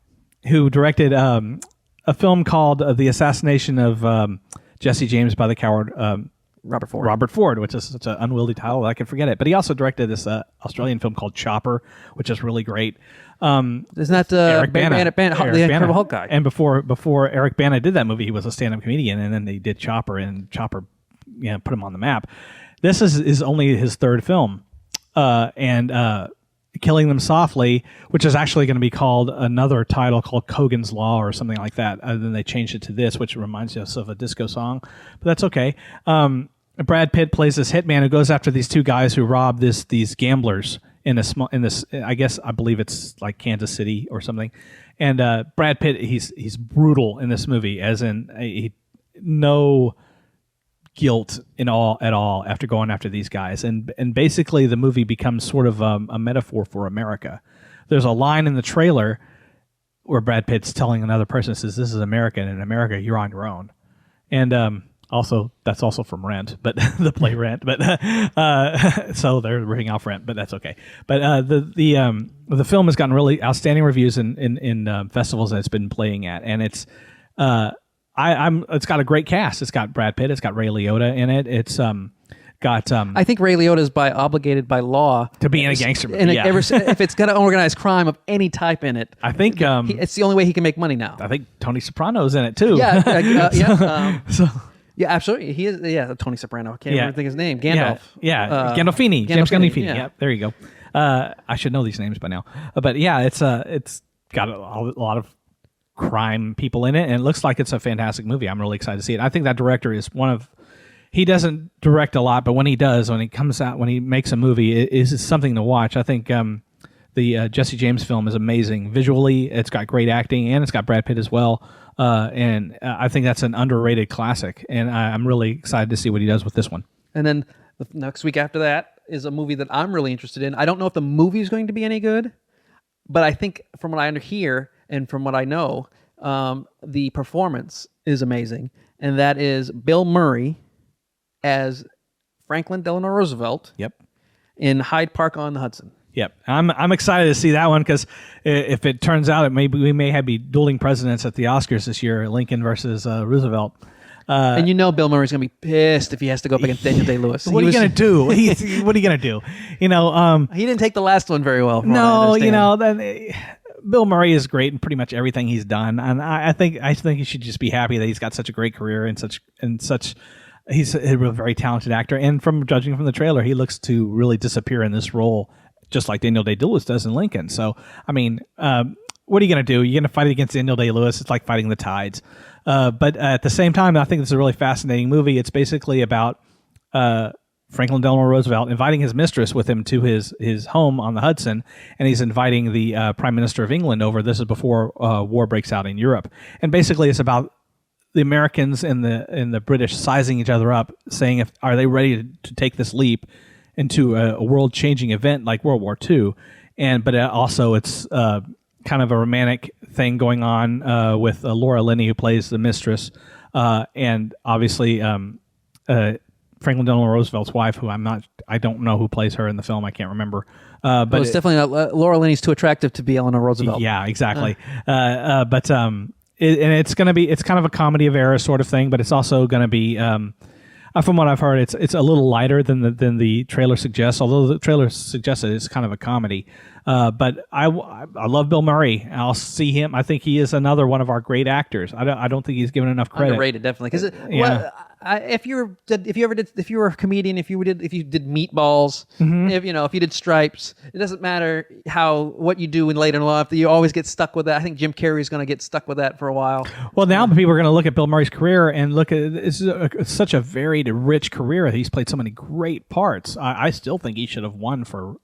who directed a film called The Assassination of Jesse James by the Coward Robert Ford, which is such an unwieldy title that I can forget it. But he also directed this Australian film called Chopper, which is really great. Isn't that Eric Bana, the Incredible Hulk guy? And before Eric Bana did that movie, he was a stand-up comedian, and then they did Chopper, and Chopper, put him on the map. This is only his third film, and Killing Them Softly, which is actually going to be called another title called Kogan's Law or something like that. And then they changed it to this, which reminds us of a disco song, but that's okay. Brad Pitt plays this hitman who goes after these two guys who rob these gamblers in this I believe it's like Kansas City or something. And Brad Pitt, he's brutal in this movie, as in no guilt at all after going after these guys. And basically the movie becomes sort of a metaphor for America. There's a line in the trailer where Brad Pitt's telling another person, says, "This is America, and in America you're on your own." And also, that's also from Rent, but the play Rent. But so they're ripping off Rent, but that's okay. But the film has gotten really outstanding reviews in festivals that it's been playing at, and it's it's got a great cast. It's got Brad Pitt. It's got Ray Liotta in it. It's got. I think Ray Liotta is obligated by law to be in a gangster movie. And yeah. if it's got an organized crime of any type in it, I think it's the only way he can make money now. I think Tony Soprano's in it too. Yeah. So. Yeah, absolutely. He is. Yeah, Tony Soprano. I can't remember his name. Gandalf. Yeah. Gandolfini. James Gandolfini. Yeah. Yeah, there you go. I should know these names by now. But yeah, it's got a lot of crime people in it, and it looks like it's a fantastic movie. I'm really excited to see it. I think that director is he doesn't direct a lot, but when he does, when he makes a movie, it is something to watch. I think the Jesse James film is amazing. Visually, it's got great acting, and it's got Brad Pitt as well. And I think that's an underrated classic, and I'm really excited to see what he does with this one. And then the next week after that is a movie that I'm really interested in. I don't know if the movie is going to be any good, but I think from what I hear and from what I know, the performance is amazing, and that is Bill Murray as Franklin Delano Roosevelt. Yep. In Hyde Park on the Hudson. Yep, I'm excited to see that one because if it turns out we may be dueling presidents at the Oscars this year, Lincoln versus Roosevelt. And Bill Murray's gonna be pissed if he has to go up against Daniel Day-Lewis. What are you gonna do? What are you gonna do? He didn't take the last one very well. No, Bill Murray is great in pretty much everything he's done, and I think he should just be happy that he's got such a great career and such. He's a very talented actor, and from judging from the trailer, he looks to really disappear in this role, just like Daniel Day-Lewis does in Lincoln. So, I mean, what are you going to do? You're going to fight against Daniel Day-Lewis. It's like fighting the tides. But at the same time, I think this is a really fascinating movie. It's basically about Franklin Delano Roosevelt inviting his mistress with him to his home on the Hudson, and he's inviting the Prime Minister of England over. This is before war breaks out in Europe. And basically, it's about the Americans and the British sizing each other up, saying, are they ready to take this leap into a world-changing event like World War II, but also it's kind of a romantic thing going on with Laura Linney, who plays the mistress, and obviously Franklin Delano Roosevelt's wife, who I don't know who plays her in the film. I can't remember. But it's definitely not. Laura Linney's too attractive to be Eleanor Roosevelt. Yeah, exactly. It's going to be, it's kind of a comedy of errors sort of thing, but it's also going to be. From what I've heard, it's a little lighter than the trailer suggests. Although the trailer suggests it's kind of a comedy, but I love Bill Murray. I'll see him. I think he is another one of our great actors. I don't think he's given enough credit. Underrated, definitely. Because if you were a comedian, if you did Meatballs, if you did Stripes, it doesn't matter what you do in later in life. You always get stuck with that. I think Jim Carrey is going to get stuck with that for a while. Well, now people are going to look at Bill Murray's career and look at it's such a varied, rich career. He's played so many great parts. I still think he should have won for.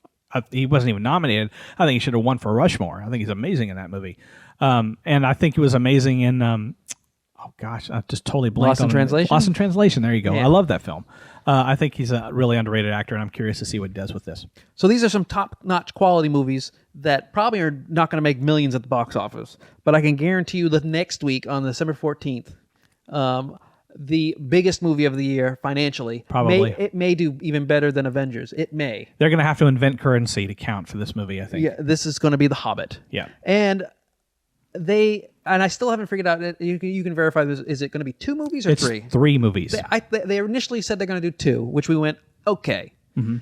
He wasn't even nominated. I think he should have won for Rushmore. I think he's amazing in that movie, and I think he was amazing in. Oh gosh, I just totally blanked Lost in Translation. Lost in Translation. There you go. Yeah. I love that film. I think he's a really underrated actor, and I'm curious to see what he does with this. So these are some top-notch quality movies that probably are not going to make millions at the box office, but I can guarantee you that next week on December 14th, the biggest movie of the year financially. Probably. It may do even better than Avengers. It may. They're going to have to invent currency to count for this movie, I think. Yeah, this is going to be The Hobbit. Yeah. And I still haven't figured out. You can verify this. Is it going to be 2 movies or It's 3? 3 movies. They initially said they're going to do 2, which we went okay. Mm-hmm.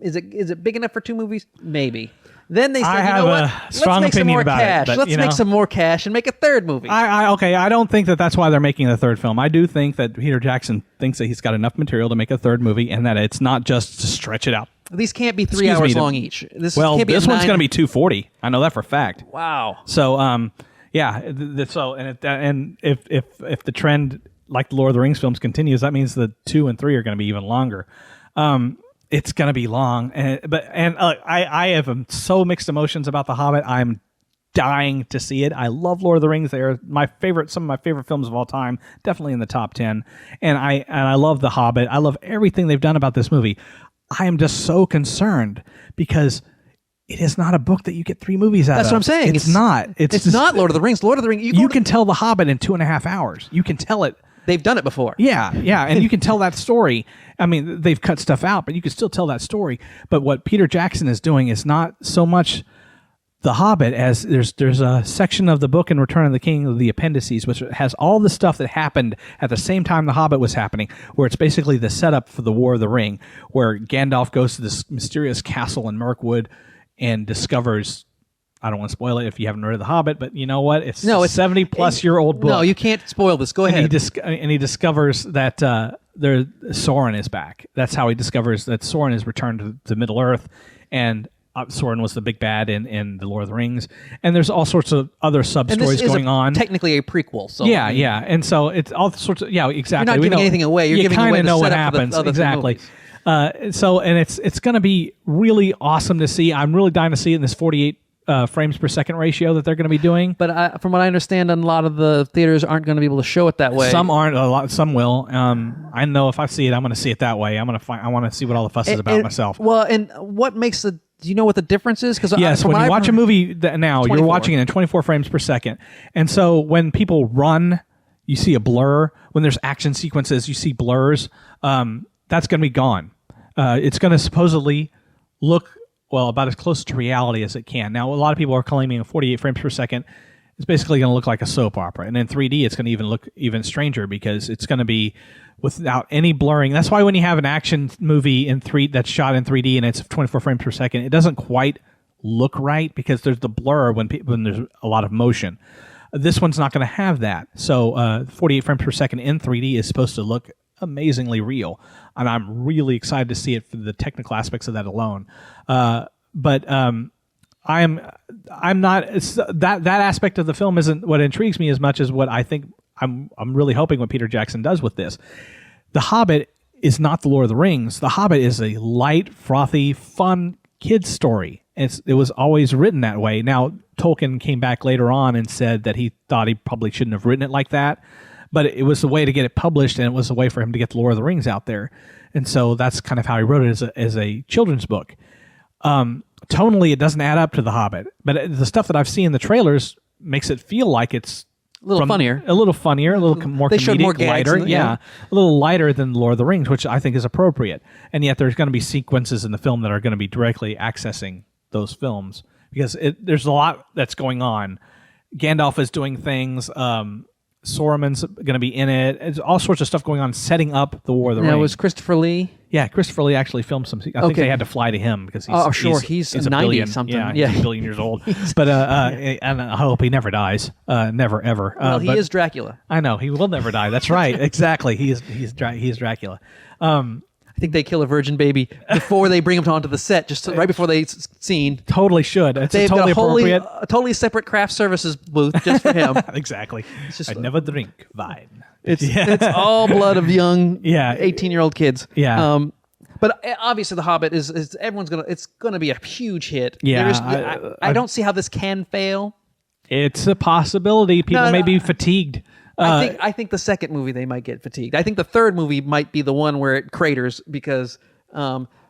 Is it big enough for 2 movies? Maybe. Then they said, I you have know what? a strong Let's make some opinion more about it, cash. but, Let's you make know. some more cash and make a 3rd movie. I don't think that's why they're making the 3rd film. I do think that Peter Jackson thinks that he's got enough material to make a 3rd movie, and that it's not just to stretch it out. These can't be 3 hours long each. This Well, can't be this a one's 9 going to be 240. I know that for a fact. Wow. So, yeah. And if the trend like the Lord of the Rings films continues, that means the 2 and 3 are going to be even longer. It's going to be long, I have so mixed emotions about The Hobbit. I'm dying to see it. I love Lord of the Rings. They are some of my favorite films of all time, definitely in the top 10. And I love The Hobbit. I love everything they've done about this movie. I am just so concerned because it is not a book that you get 3 movies out of. That's what I'm saying. It's not. It's just, not Lord of the Rings. Lord of the Rings. You can tell The Hobbit in 2.5 hours. You can tell it. They've done it before. Yeah, and you can tell that story. I mean, they've cut stuff out, but you can still tell that story. But what Peter Jackson is doing is not so much The Hobbit as there's a section of the book in Return of the King of the appendices, which has all the stuff that happened at the same time The Hobbit was happening, where it's basically the setup for the War of the Ring, where Gandalf goes to this mysterious castle in Mirkwood and discovers. I don't want to spoil it if you haven't read The Hobbit, but you know what? It's a 70-plus-year-old book. No, you can't spoil this. Go ahead. And he discovers that Sauron is back. That's how he discovers that Sauron is returned to Middle Earth, and Sauron was the big bad in the Lord of the Rings. And there's all sorts of other sub-stories going on. Technically a prequel. So yeah, yeah. And so it's all sorts of, yeah, exactly. You're not giving anything away. You're giving away the know what setup for the happens. other Exactly. movies. And it's going to be really awesome to see. I'm really dying to see it in this 48 frames per second ratio that they're going to be doing. But from what I understand, a lot of the theaters aren't going to be able to show it that way. Some aren't. A lot. Some will. I know if I see it, I'm going to see it that way. I want to see what all the fuss is about myself. Well, and what makes do you know what the difference is? Because yes, when you watch a movie now, you're watching it in 24 frames per second, and so when people run, you see a blur. When there's action sequences, you see blurs. That's going to be gone. It's going to supposedly look about as close to reality as it can. Now, a lot of people are claiming 48 frames per second. It's basically going to look like a soap opera. And in 3D, it's going to look even stranger because it's going to be without any blurring. That's why when you have an action movie that's shot in 3D and it's 24 frames per second, it doesn't quite look right because there's the blur when there's a lot of motion. This one's not going to have that. So 48 frames per second in 3D is supposed to look amazingly real, and I'm really excited to see it for the technical aspects of that alone. But I'm not. That aspect of the film isn't what intrigues me as much as what I think. I'm really hoping what Peter Jackson does with this. The Hobbit is not the Lord of the Rings. The Hobbit is a light, frothy, fun kids story. It was always written that way. Now Tolkien came back later on and said that he thought he probably shouldn't have written it like that. But it was a way to get it published, and it was a way for him to get the Lord of the Rings out there. And so that's kind of how he wrote it as a children's book. Tonally, it doesn't add up to The Hobbit. But the stuff that I've seen in the trailers makes it feel like it's a little funnier, a little more they comedic, showed more gags lighter. A little lighter than Lord of the Rings, which I think is appropriate. And yet there's going to be sequences in the film that are going to be directly accessing those films because there's a lot that's going on. Gandalf is doing things. Saruman's going to be in it. There's all sorts of stuff going on, setting up the War of the Ring. Was Christopher Lee? Yeah, Christopher Lee actually filmed some. I think they had to fly to him because he's he's 90 billion, something. Yeah, he's a billion years old. But and I hope he never dies. Never ever. Well, he is Dracula. I know he will never die. That's right. Exactly. He's Dracula. I think they kill a virgin baby before they bring him onto the set, just right before they scene. Totally should. It's They've totally got appropriate. a totally separate craft services booth just for him. Exactly. Just, I never drink wine. It's all blood of young 18-year-old kids. Yeah. But obviously, The Hobbit is it's gonna be a huge hit. Yeah. I don't see how this can fail. It's a possibility. People may be fatigued. I think the second movie they might get fatigued. I think the third movie might be the one where it craters because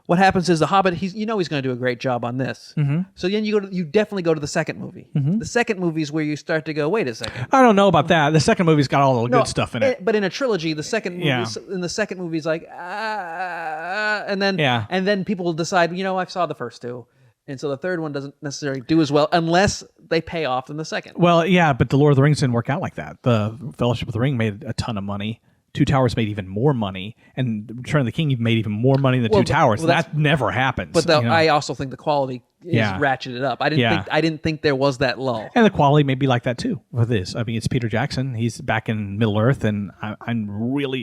what happens is the Hobbit. He's going to do a great job on this. So then you definitely go to the second movie. The second movie is where you start to go, wait a second. I don't know about that. The second movie's got all the good stuff in it. But in a trilogy, the second movie, in the second movie is like, and then people will decide, I saw the first two. And so the third one doesn't necessarily do as well unless they pay off in the second. Well, yeah, but The Lord of the Rings didn't work out like that. The Fellowship of the Ring made a ton of money. Two Towers made even more money, and Return of the King made even more money than Two Towers. That never happens. But I also think the quality is ratcheted up. I didn't think there was that lull. And the quality may be like that too with this. I mean, it's Peter Jackson. He's back in Middle Earth, and I'm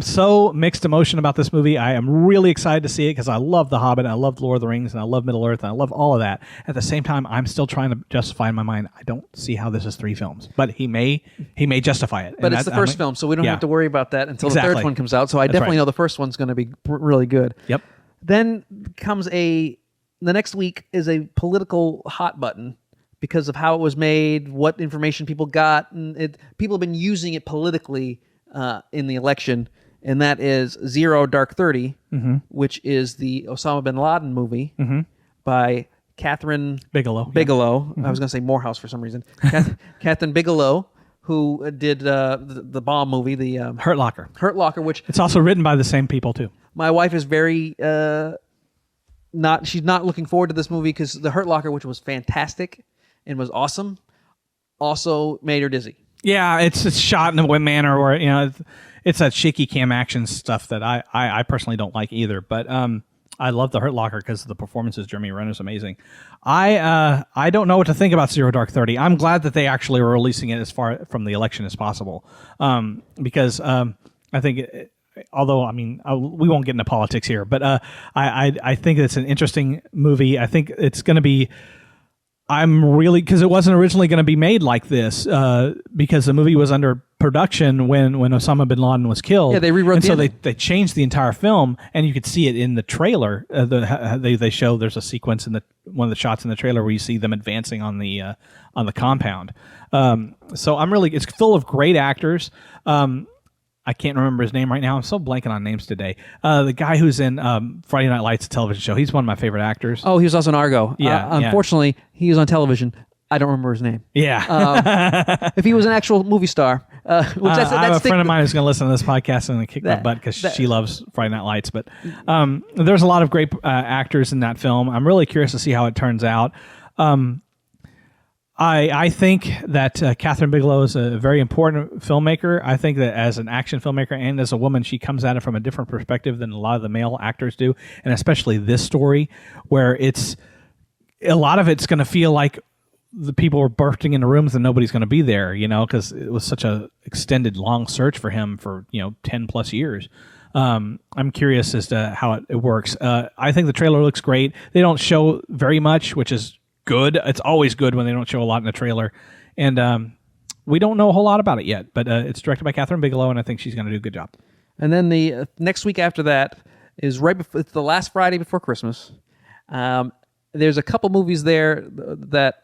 so mixed emotion about this movie. I am really excited to see it because I love The Hobbit, and I love Lord of the Rings, and I love Middle Earth, and I love all of that. At the same time, I'm still trying to justify in my mind. I don't see how this is 3 films, but he may justify it. But it's the first film, so we don't have to worry about that until the third one comes out. So I definitely know the first one's going to be really good. Yep. Then comes the next week is a political hot button because of how it was made, what information people got, and people have been using it politically in the election, and that is Zero Dark 30, which is the Osama bin Laden movie by Catherine Bigelow. I was going to say Morehouse for some reason. Catherine Bigelow, who did the bomb movie, the Hurt Locker. Hurt Locker, which it's also written by the same people too. My wife is very she's not looking forward to this movie because the Hurt Locker, which was fantastic and was awesome, also made her dizzy. Yeah, it's shot in a manner where it's that shaky cam action stuff that I personally don't like either. But I love the Hurt Locker because of the performances. Jeremy Renner's amazing. I don't know what to think about Zero Dark 30. I'm glad that they actually were releasing it as far from the election as possible, because I think. Although, I mean, we won't get into politics here, but I think it's an interesting movie. I think it's going to be. Because it wasn't originally going to be made like this, because the movie was under production when Osama bin Laden was killed. Yeah, they rewrote so they changed the entire film, and you could see it in the trailer. They show there's a sequence in one of the shots in the trailer where you see them advancing on the compound. So it's full of great actors. I can't remember his name right now. I'm so blanking on names today. The guy who's in Friday Night Lights, a television show. He's one of my favorite actors. Oh, he was also in Argo. Yeah. Unfortunately, he was on television. I don't remember his name. Yeah. If he was an actual movie star, I have a friend of mine who's going to listen to this podcast and kick my butt because she loves Friday Night Lights. But there's a lot of great actors in that film. I'm really curious to see how it turns out. I think that Catherine Bigelow is a very important filmmaker. I think that as an action filmmaker and as a woman, she comes at it from a different perspective than a lot of the male actors do, and especially this story, where a lot of it's going to feel like the people were bursting into rooms and nobody's going to be there, because it was such a extended, long search for him for 10 plus years. I'm curious as to how it works. I think the trailer looks great. They don't show very much, which is good. It's always good when they don't show a lot in the trailer, and we don't know a whole lot about it yet. But it's directed by Catherine Bigelow, and I think she's going to do a good job. And then the next week after that is right before. It's the last Friday before Christmas. There's a couple movies there that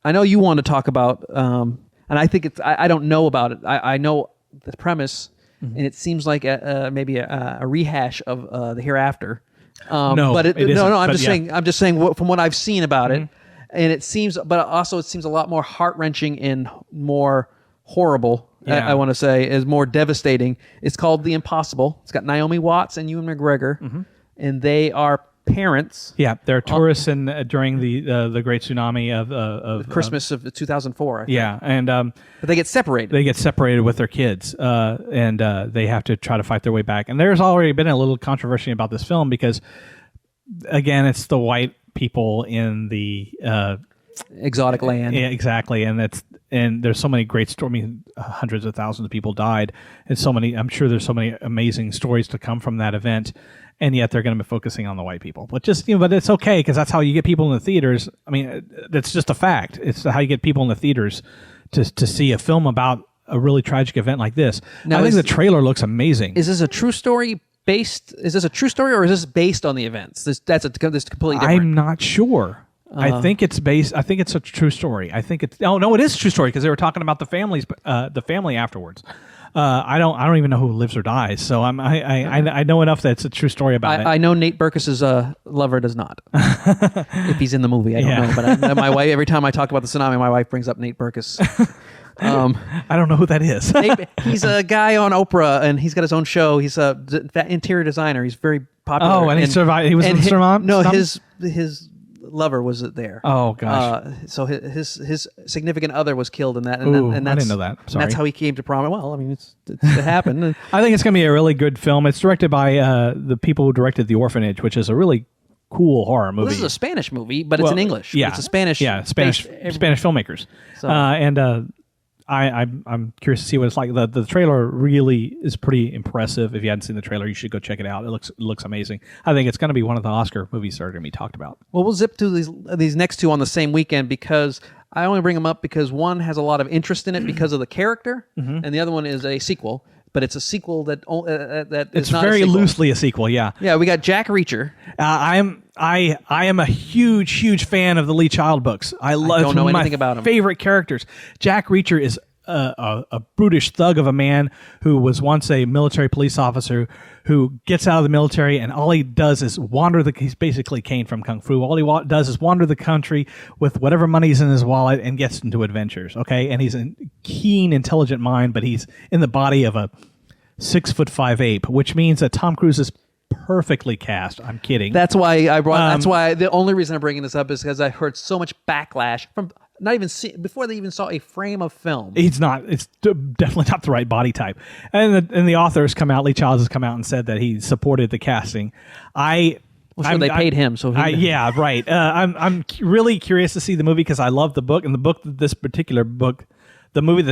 I know you want to talk about, and I think it's. I don't know about it. I know the premise, and it seems like maybe a rehash of the Hereafter. No, but it isn't, I'm just saying. I'm just saying from what I've seen about it. And it seems a lot more heart-wrenching and more horrible, I want to say, is more devastating. It's called The Impossible. It's got Naomi Watts and Ewan McGregor, and they are parents. Yeah, they're tourists during the Great Tsunami of Christmas of 2004. I think. Yeah, and but they get separated. They get separated with their kids, and they have to try to fight their way back. And there's already been a little controversy about this film because, again, it's the white people in the exotic land. Yeah, exactly, and there's so many great stories. I mean, hundreds of thousands of people died, and so many. I'm sure there's so many amazing stories to come from that event, and yet they're going to be focusing on the white people. But but it's okay because that's how you get people in the theaters. I mean, that's just a fact. It's how you get people in the theaters to see a film about a really tragic event like this. Now, I think the trailer looks amazing. Is this a true story? Is this a true story or is this based on the events? This completely different. I'm not sure. I think it's based. I think it's a true story. I think it's. Oh no, it is a true story because they were talking about the family afterwards. I don't even know who lives or dies. So I know enough that it's a true story about it. I know Nate Berkus's lover does not. If he's in the movie, I don't know. But my wife, every time I talk about the tsunami, my wife brings up Nate Berkus. I don't know who that is. He's a guy on Oprah, and he's got his own show. He's that interior designer. He's very popular. Oh, and he survived. He was in Surmont? No, his lover was there. Oh gosh. So his significant other was killed in that. Ooh, and I didn't know that. Sorry. That's how he came to prominence. Well, I mean, it happened. I think it's going to be a really good film. It's directed by the people who directed The Orphanage, which is a really cool horror movie. Well, this is a Spanish movie, but it's in English. Yeah, it's a Spanish. Yeah, Spanish filmmakers. So. I'm curious to see what it's like. The trailer really is pretty impressive. If you hadn't seen the trailer, you should go check it out. It looks amazing. I think it's going to be one of the Oscar movies that are going to be talked about. Well, we'll zip to these next two on the same weekend because I only bring them up because one has a lot of interest in it because of the character, and the other one is a sequel. But it's a sequel that it's not very a sequel. loosely a sequel. Yeah. Yeah, we got Jack Reacher. I am a huge fan of the Lee Child books. I don't know anything about him. Favorite characters. Jack Reacher is a brutish thug of a man who was once a military police officer who gets out of the military, and all he does is he's basically Kane from Kung Fu. All he does is wander the country with whatever money's in his wallet and gets into adventures. Okay, and he's a keen, intelligent mind, but he's in the body of a 6'5" ape, which means that Tom Cruise is perfectly cast. I'm kidding. That's why that's why the only reason I'm bringing this up is because I heard so much backlash from before they even saw a frame of film. It's definitely not the right body type. And the authors come out. Lee Childs has come out and said that he supported the casting. They paid him, so yeah, right. I'm really curious to see the movie because I love the book, and the book that this particular book movie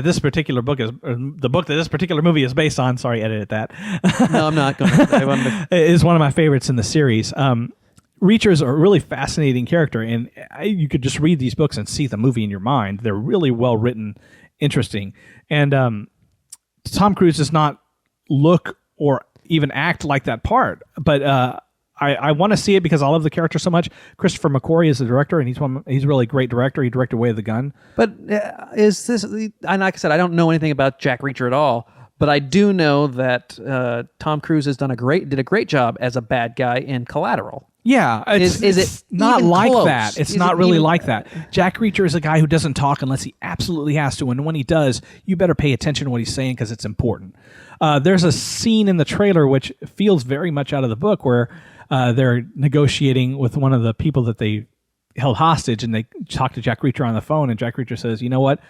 is based on. Sorry, edit that. No, I'm not going to. Is one of my favorites in the series. Reacher is a really fascinating character, and you could just read these books and see the movie in your mind. They're really well written, interesting, and Tom Cruise does not look or even act like that part. But I want to see it because I love the character so much. Christopher McQuarrie is the director, and he's a really great director. He directed Way of the Gun. But is this? And like I said, I don't know anything about Jack Reacher at all. But I do know that Tom Cruise has did a great job as a bad guy in Collateral. Yeah, it's not like close? that. It's not really like that. Jack Reacher is a guy who doesn't talk unless he absolutely has to, and when he does, you better pay attention to what he's saying because it's important. There's a scene in the trailer which feels very much out of the book where they're negotiating with one of the people that they held hostage, and they talk to Jack Reacher on the phone, and Jack Reacher says, "You know what?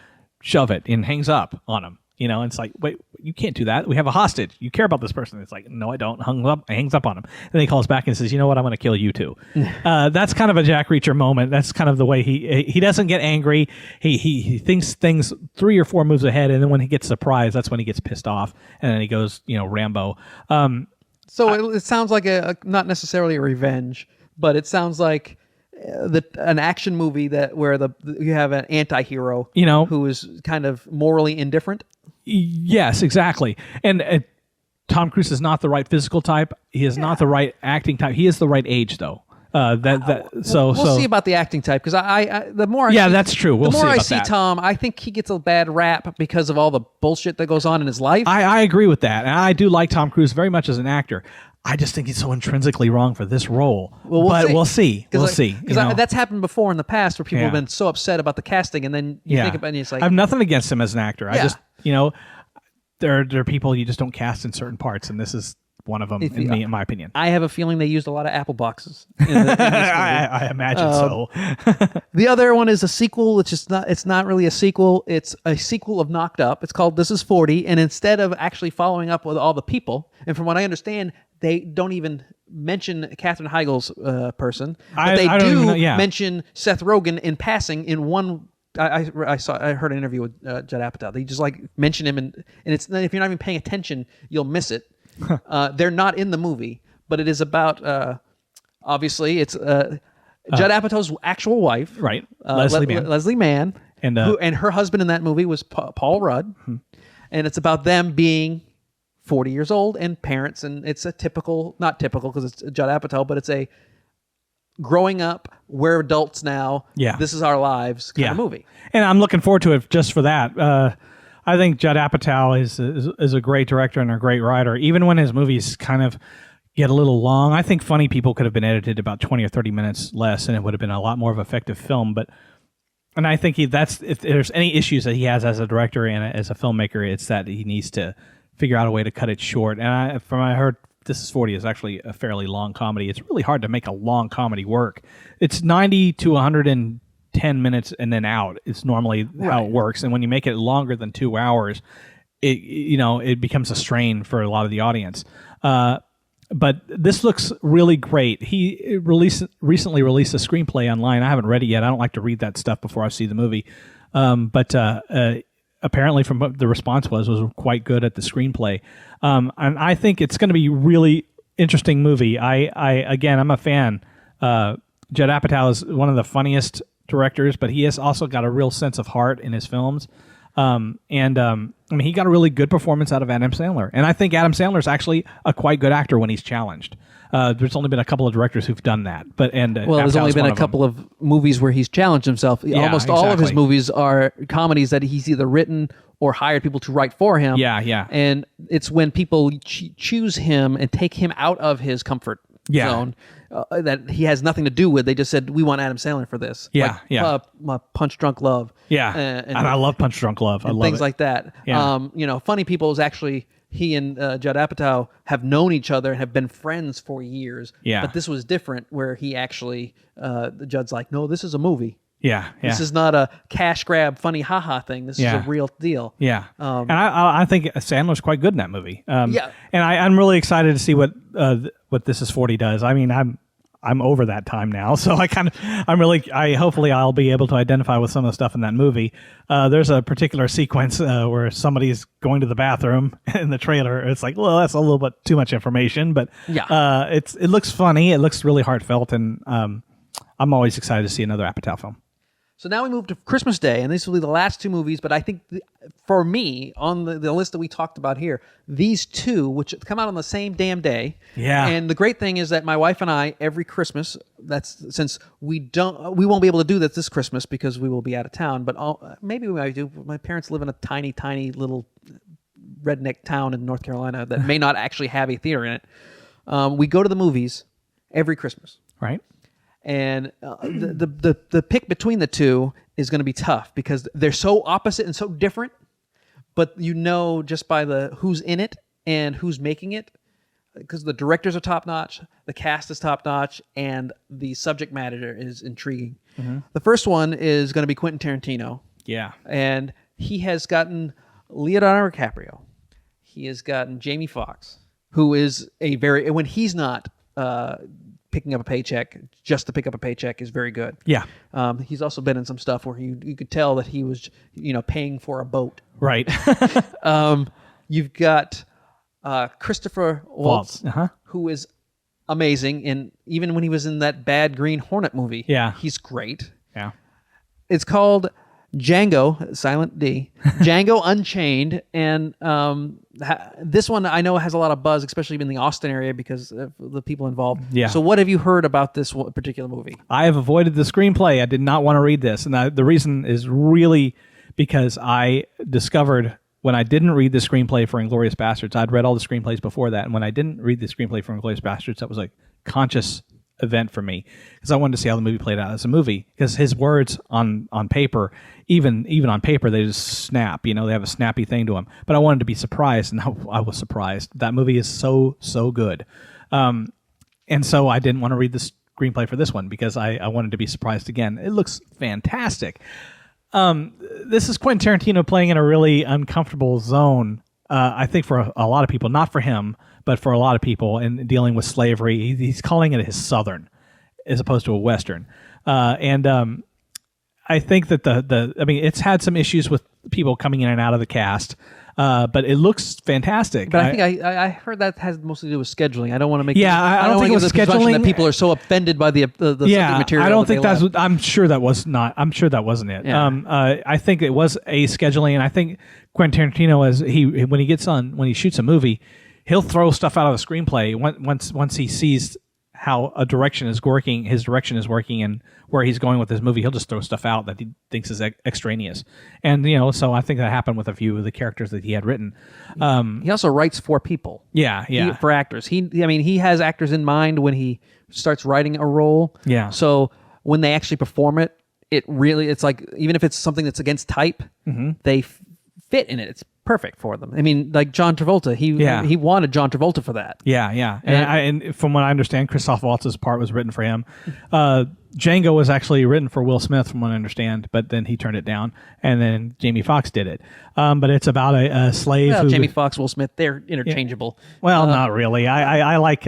Shove it," and hangs up on him. And it's like, wait, you can't do that. We have a hostage. You care about this person. It's like, no, I don't. Hangs up on him. And then he calls back and says, you know what? I'm going to kill you too. That's kind of a Jack Reacher moment. That's kind of the way he doesn't get angry. He thinks things 3 or 4 moves ahead. And then when he gets surprised, that's when he gets pissed off. And then he goes, Rambo. So it sounds like not necessarily a revenge, but it sounds like an action movie where you have an anti-hero, who is kind of morally indifferent. Yes, exactly. And Tom Cruise is not the right physical type. He is not the right acting type. He is the right age, though. We'll see about the acting type because that's true. The more I see Tom, I think he gets a bad rap because of all the bullshit that goes on in his life. I agree with that, and I do like Tom Cruise very much as an actor. I just think he's so intrinsically wrong for this role. We'll see. Because that's happened before in the past where people have been so upset about the casting, and then you think about it and it's like... I have nothing against him as an actor. I just, there are people you just don't cast in certain parts, and this is one of them, in my opinion. I have a feeling they used a lot of apple boxes in this movie. I imagine so. The other one is a sequel. It's not really a sequel. It's a sequel of Knocked Up. It's called This Is 40, and instead of actually following up with all the people, and from what I understand, they don't even mention Katherine Heigl's person, but they do mention Seth Rogen in passing in one. I heard an interview with Judd Apatow. They just mention him, and it's if you're not even paying attention, you'll miss it. They're not in the movie, but it is about obviously it's Judd Apatow's actual wife, right? Leslie Mann, and her husband in that movie was Paul Rudd, and it's about them being 40 years old and parents, and it's a not typical because it's Judd Apatow, but it's a growing up, we're adults now, this is our lives kind of movie. And I'm looking forward to it just for that. I think Judd Apatow is a great director and a great writer. Even when his movies kind of get a little long, I think Funny People could have been edited about 20 or 30 minutes less, and it would have been a lot more of an effective film. And I think if there's any issues that he has as a director and as a filmmaker, it's that he needs to figure out a way to cut it short. And from what I heard, This Is 40 is actually a fairly long comedy. It's really hard to make a long comedy work. It's 90 to 110 minutes and then out. It's normally how it works. And when you make it longer than 2 hours, it becomes a strain for a lot of the audience. But this looks really great. He recently released a screenplay online. I haven't read it yet. I don't like to read that stuff before I see the movie. But apparently, from what the response was quite good at the screenplay. And I think it's going to be a really interesting movie. I'm a fan. Judd Apatow is one of the funniest directors, but he has also got a real sense of heart in his films. He got a really good performance out of Adam Sandler. And I think Adam Sandler is actually a quite good actor when he's challenged. There's only been a couple of directors who've done that. There's only been a couple of movies where he's challenged himself. Yeah, Almost all of his movies are comedies that he's either written or hired people to write for him. Yeah. And it's when people choose him and take him out of his comfort zone that he has nothing to do with. They just said, we want Adam Sandler for this. Punch Drunk Love. Yeah. And I love Punch Drunk Love. I love things it. like that. Yeah. Funny People is actually, he and Judd Apatow have known each other and have been friends for years. Yeah. But this was different where he actually, Judd's like, no, this is a movie. Yeah. This is not a cash grab, funny haha thing. This is a real deal. Yeah. And I think Sandler's quite good in that movie. And Yeah. I'm really excited to see what This Is 40 does. I mean, I'm over that time now, so hopefully I'll be able to identify with some of the stuff in that movie. There's a particular sequence where somebody's going to the bathroom in the trailer. It's like, well, that's a little bit too much information, but it looks funny. It looks really heartfelt, and I'm always excited to see another Apatow film. So now we move to Christmas Day, and these will be the last two movies, but I think for me, on the list that we talked about here, these two, which come out on the same damn day. Yeah. And the great thing is that my wife and I, every Christmas, since we won't be able to do this Christmas because we will be out of town, but maybe we might do. My parents live in a tiny, tiny little redneck town in North Carolina that may not actually have a theater in it. We go to the movies every Christmas. Right. And the pick between the two is going to be tough because they're so opposite and so different. But just by who's in it and who's making it, because the directors are top notch, the cast is top notch, and the subject matter is intriguing. Mm-hmm. The first one is going to be Quentin Tarantino. Yeah, and he has gotten Leonardo DiCaprio. He has gotten Jamie Foxx, who is when he's not picking up a paycheck, just to pick up a paycheck is very good. Yeah. He's also been in some stuff where you could tell that he was, paying for a boat. Right. You've got Christopher Waltz, Uh-huh. who is amazing. And even when he was in that bad Green Hornet movie, he's great. Yeah. It's called Django, silent D, Django Unchained, and this one I know has a lot of buzz, especially in the Austin area because of the people involved. Yeah. So what have you heard about this particular movie? I have avoided the screenplay. I did not want to read this, and the reason is really because I discovered when I didn't read the screenplay for Inglourious Bastards, I'd read all the screenplays before that, and when I didn't read the screenplay for Inglourious Bastards, that was a conscious event for me because I wanted to see how the movie played out as a movie. Because his words on paper, even on paper, they just snap. They have a snappy thing to them. But I wanted to be surprised, and I was surprised. That movie is so good, and so I didn't want to read the screenplay for this one because I wanted to be surprised again. It looks fantastic. This is Quentin Tarantino playing in a really uncomfortable zone. I think for a lot of people, not for him, but for a lot of people, in dealing with slavery. He's calling it his Southern as opposed to a Western. I think that it's had some issues with people coming in and out of the cast, but it looks fantastic. But I think I heard that has mostly to do with scheduling. I don't want to make I don't think it was scheduling. That people are so offended by the subject material. I don't think that's. I'm sure that was not. I'm sure that wasn't it. Yeah. I think it was a scheduling, and I think Quentin Tarantino, when he shoots a movie, he'll throw stuff out of the screenplay once he sees how a direction is working, his direction is working, and where he's going with this movie, he'll just throw stuff out that he thinks is extraneous. And so I think that happened with a few of the characters that he had written. He also writes for people. Yeah. For actors. He has actors in mind when he starts writing a role. Yeah. So when they actually perform it, it's like, even if it's something that's against type, they fit in it. It's perfect for them. I mean, like John Travolta, he wanted John Travolta for that. Yeah. And from what I understand, Christoph Waltz's part was written for him. Django was actually written for Will Smith, from what I understand, but then he turned it down, and then Jamie Foxx did it. But it's about a slave. Well, Jamie Foxx, Will Smith, they're interchangeable. Well, not really. I like.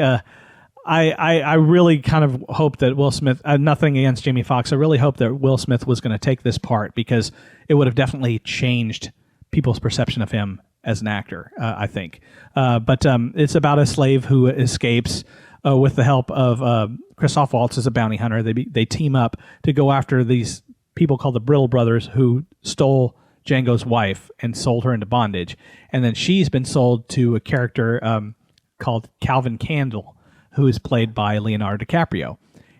I really kind of hope that Will Smith. Nothing against Jamie Foxx. I really hope that Will Smith was going to take this part, because it would have definitely changed people's perception of him as an actor, I think. But it's about a slave who escapes with the help of Christoph Waltz as a bounty hunter. They team up to go after these people called the Brittle Brothers, who stole Django's wife and sold her into bondage. And then she's been sold to a character called Calvin Candle, who is played by Leonardo DiCaprio.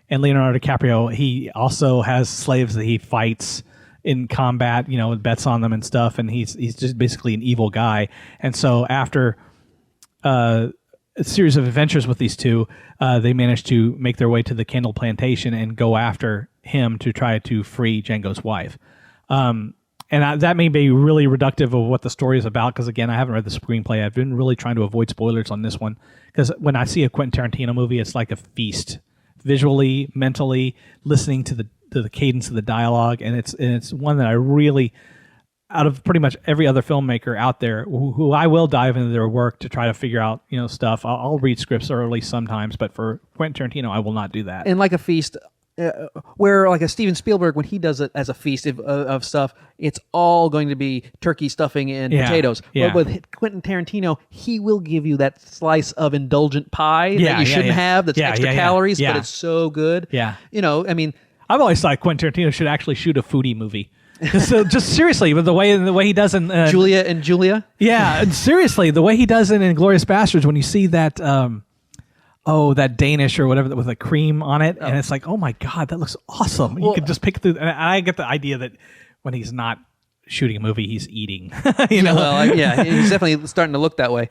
And Leonardo DiCaprio, he also has slaves that he fights in combat, bets on them and stuff, and he's just basically an evil guy. And so after a series of adventures with these two, they manage to make their way to the Candle Plantation and go after him to try to free Django's wife. That may be really reductive of what the story is about, because, again, I haven't read the screenplay. I've been really trying to avoid spoilers on this one, because when I see a Quentin Tarantino movie, it's like a feast, visually, mentally, listening to the cadence of the dialogue, and it's one that I really, out of pretty much every other filmmaker out there, who I will dive into their work to try to figure out stuff. I'll read scripts early sometimes, but for Quentin Tarantino, I will not do that. And like a feast, where like a Steven Spielberg, when he does it as a feast of stuff, it's all going to be turkey stuffing and potatoes. Yeah. But with Quentin Tarantino, he will give you that slice of indulgent pie that you shouldn't have, that's extra calories, but it's so good. Yeah. I've always thought Quentin Tarantino should actually shoot a foodie movie. So just seriously, with the way he does in Julia and Julia. Yeah, and seriously, the way he does it in Inglourious Bastards, when you see that that Danish or whatever with a cream on it, and it's like, oh my god, that looks awesome. You can just pick through. And I get the idea that when he's not shooting a movie, he's eating. Well, he's definitely starting to look that way.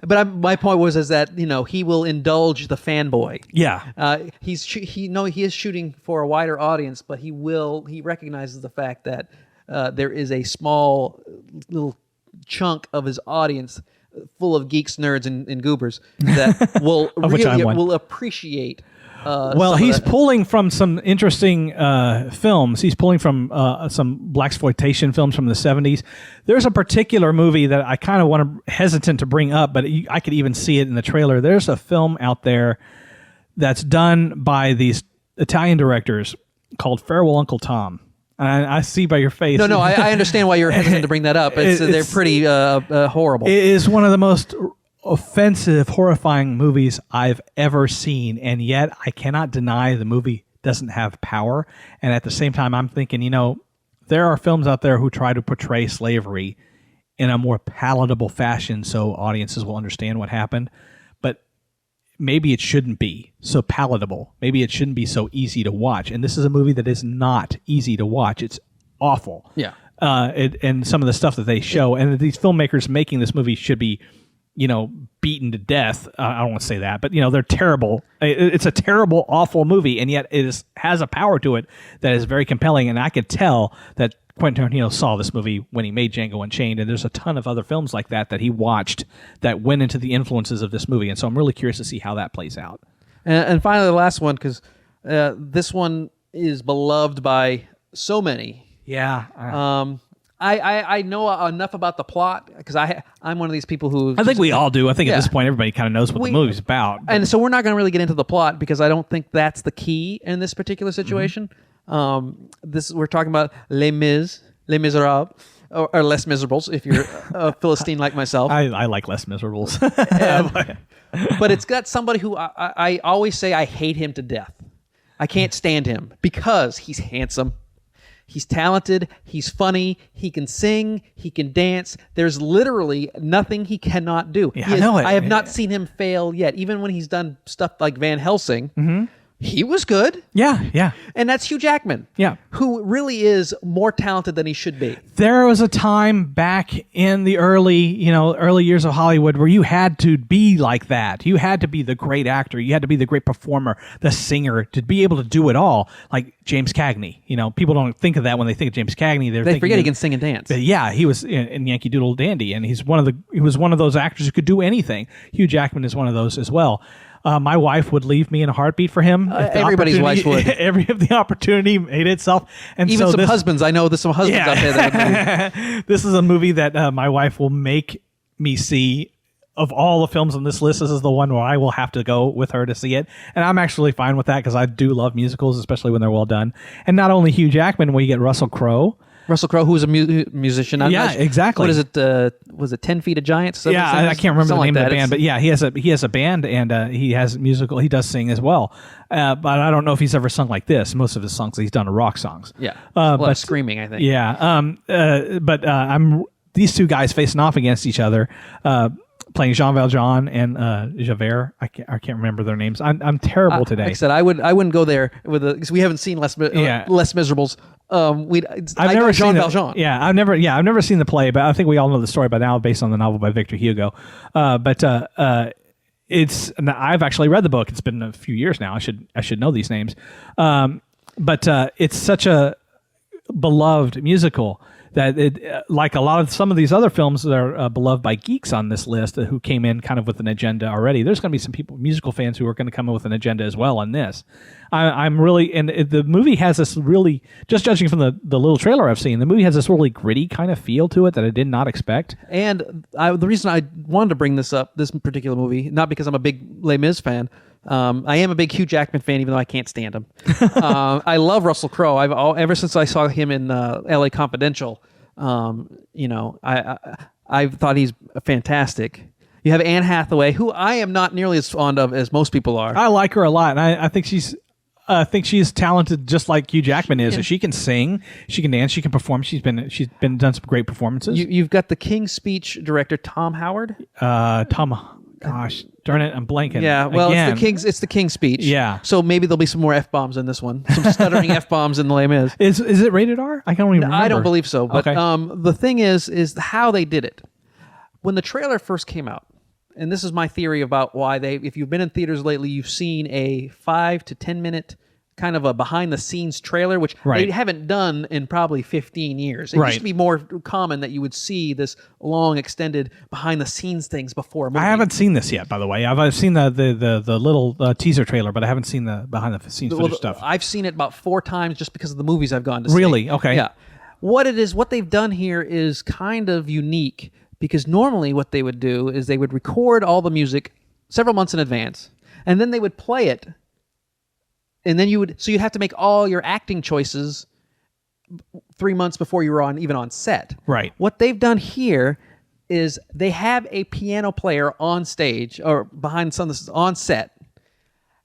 But my point is that he will indulge the fanboy. Yeah. He is shooting for a wider audience, but he recognizes the fact that there is a small little chunk of his audience full of geeks, nerds, and goobers that will will appreciate. He's pulling from some interesting films. He's pulling from some blaxploitation films from the 70s. There's a particular movie that I kind of hesitant to bring up, but I could even see it in the trailer. There's a film out there that's done by these Italian directors called Farewell Uncle Tom. I see by your face. No, I understand why you're hesitant to bring that up. They're pretty horrible. It is one of the most offensive, horrifying movies I've ever seen, and yet I cannot deny the movie doesn't have power. And at the same time, I'm thinking, there are films out there who try to portray slavery in a more palatable fashion so audiences will understand what happened. But maybe it shouldn't be so palatable. Maybe it shouldn't be so easy to watch. And this is a movie that is not easy to watch. It's awful. Yeah. And some of the stuff that they show, and these filmmakers making this movie should be beaten to death. I don't want to say that, but they're terrible. It's a terrible, awful movie, and yet it has a power to it that is very compelling. And I could tell that Quentin Tarantino saw this movie when he made Django Unchained, and there's a ton of other films like that he watched that went into the influences of this movie. And so I'm really curious to see how that plays out. And finally, the last one, because this one is beloved by so many. Yeah. I know enough about the plot because I'm one of these people who... I think we all do. I think at this point everybody kind of knows what the movie's about. And so we're not going to really get into the plot because I don't think that's the key in this particular situation. We're talking about Les Miserables, or Les Miserables if you're a Philistine like myself. I like Les Miserables. But it's got somebody who I always say I hate him to death. I can't stand him because he's handsome. He's talented. He's funny. He can sing. He can dance. There's literally nothing he cannot do. Yeah, I know it. I have not seen him fail yet. Even when he's done stuff like Van Helsing, he was good. Yeah. And that's Hugh Jackman. Yeah. Who really is more talented than he should be. There was a time back in the early years of Hollywood where you had to be like that. You had to be the great actor. You had to be the great performer, the singer, to be able to do it all. Like James Cagney. People don't think of that when they think of James Cagney. They forget he can sing and dance. Yeah, he was in Yankee Doodle Dandy, and he was one of those actors who could do anything. Hugh Jackman is one of those as well. My wife would leave me in a heartbeat for him. Everybody's wife would. If the opportunity made itself. And even so some husbands. I know there's some husbands out there that would This is a movie that my wife will make me see. Of all the films on this list, this is the one where I will have to go with her to see it. And I'm actually fine with that because I do love musicals, especially when they're well done. And not only Hugh Jackman, when you get Russell Crowe. Russell Crowe, who's a musician. Exactly. What is it? Was it 10 Feet of Giants? Yeah, I can't remember the name of the band, but yeah, he has a band and he has musical. He does sing as well, but I don't know if he's ever sung like this. Most of his songs he's done are rock songs. Yeah, but screaming, I think. Yeah, but I'm these two guys facing off against each other. Playing Jean Valjean and Javert. I can't remember their names. I'm terrible today. Like I said, I wouldn't go there with because we haven't seen Less Miserables. I've never Jean Valjean. I've never seen the play, but I think we all know the story by now, based on the novel by Victor Hugo. But I've actually read the book. It's been a few years now. I should know these names. But it's such a beloved musical that like some of these other films that are beloved by geeks on this list who came in kind of with an agenda already. There's going to be some musical fans who are going to come in with an agenda as well on this. I'm really, and the movie has this really, just judging from the little trailer I've seen, the movie has this really gritty kind of feel to it that I did not expect. And the reason I wanted to bring this particular movie, not because I'm a big Les Mis fan. I am a big Hugh Jackman fan, even though I can't stand him. I love Russell Crowe. Ever since I saw him in L.A. Confidential, I thought he's fantastic. You have Anne Hathaway, who I am not nearly as fond of as most people are. I like her a lot, and I think she's talented, just like Hugh Jackman is. Yeah. She can sing, she can dance, she can perform. She's been done some great performances. You've got the King's Speech director Tom Howard. Gosh, darn it, I'm blanking. Yeah, well, it's the King's Speech. Yeah. So maybe there'll be some more F-bombs in this one. Some stuttering F-bombs in the Les Mis. Is it rated R? I can't even remember. I don't believe so. But okay. The thing is how they did it. When the trailer first came out, and this is my theory about why if you've been in theaters lately, you've seen a 5 to 10 minute kind of a behind-the-scenes trailer, which they haven't done in probably 15 years. It used to be more common that you would see this long, extended behind-the-scenes things before a movie. I haven't seen this yet, by the way. I've seen the little teaser trailer, but I haven't seen the behind-the-scenes footage stuff. I've seen it about 4 times just because of the movies I've gone to see. Really? Okay. Yeah. What they've done here is kind of unique, because normally what they would do is they would record all the music several months in advance, and then they would play it. And then you'd have to make all your acting choices 3 months before you were even on set. Right. What they've done here is they have a piano player on stage or behind some on set,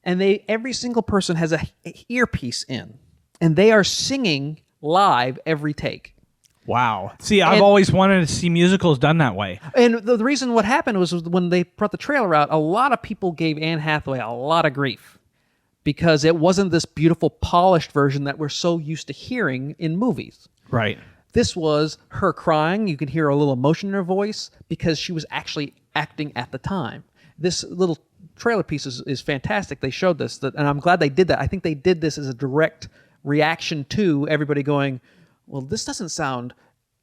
and every single person has a earpiece in, and they are singing live every take. Wow. See, I've always wanted to see musicals done that way. And the reason what happened was when they brought the trailer out, a lot of people gave Anne Hathaway a lot of grief, because it wasn't this beautiful, polished version that we're so used to hearing in movies. Right. This was her crying. You could hear a little emotion in her voice because she was actually acting at the time. This little trailer piece is fantastic. They showed this, and I'm glad they did that. I think they did this as a direct reaction to everybody going, well, this doesn't sound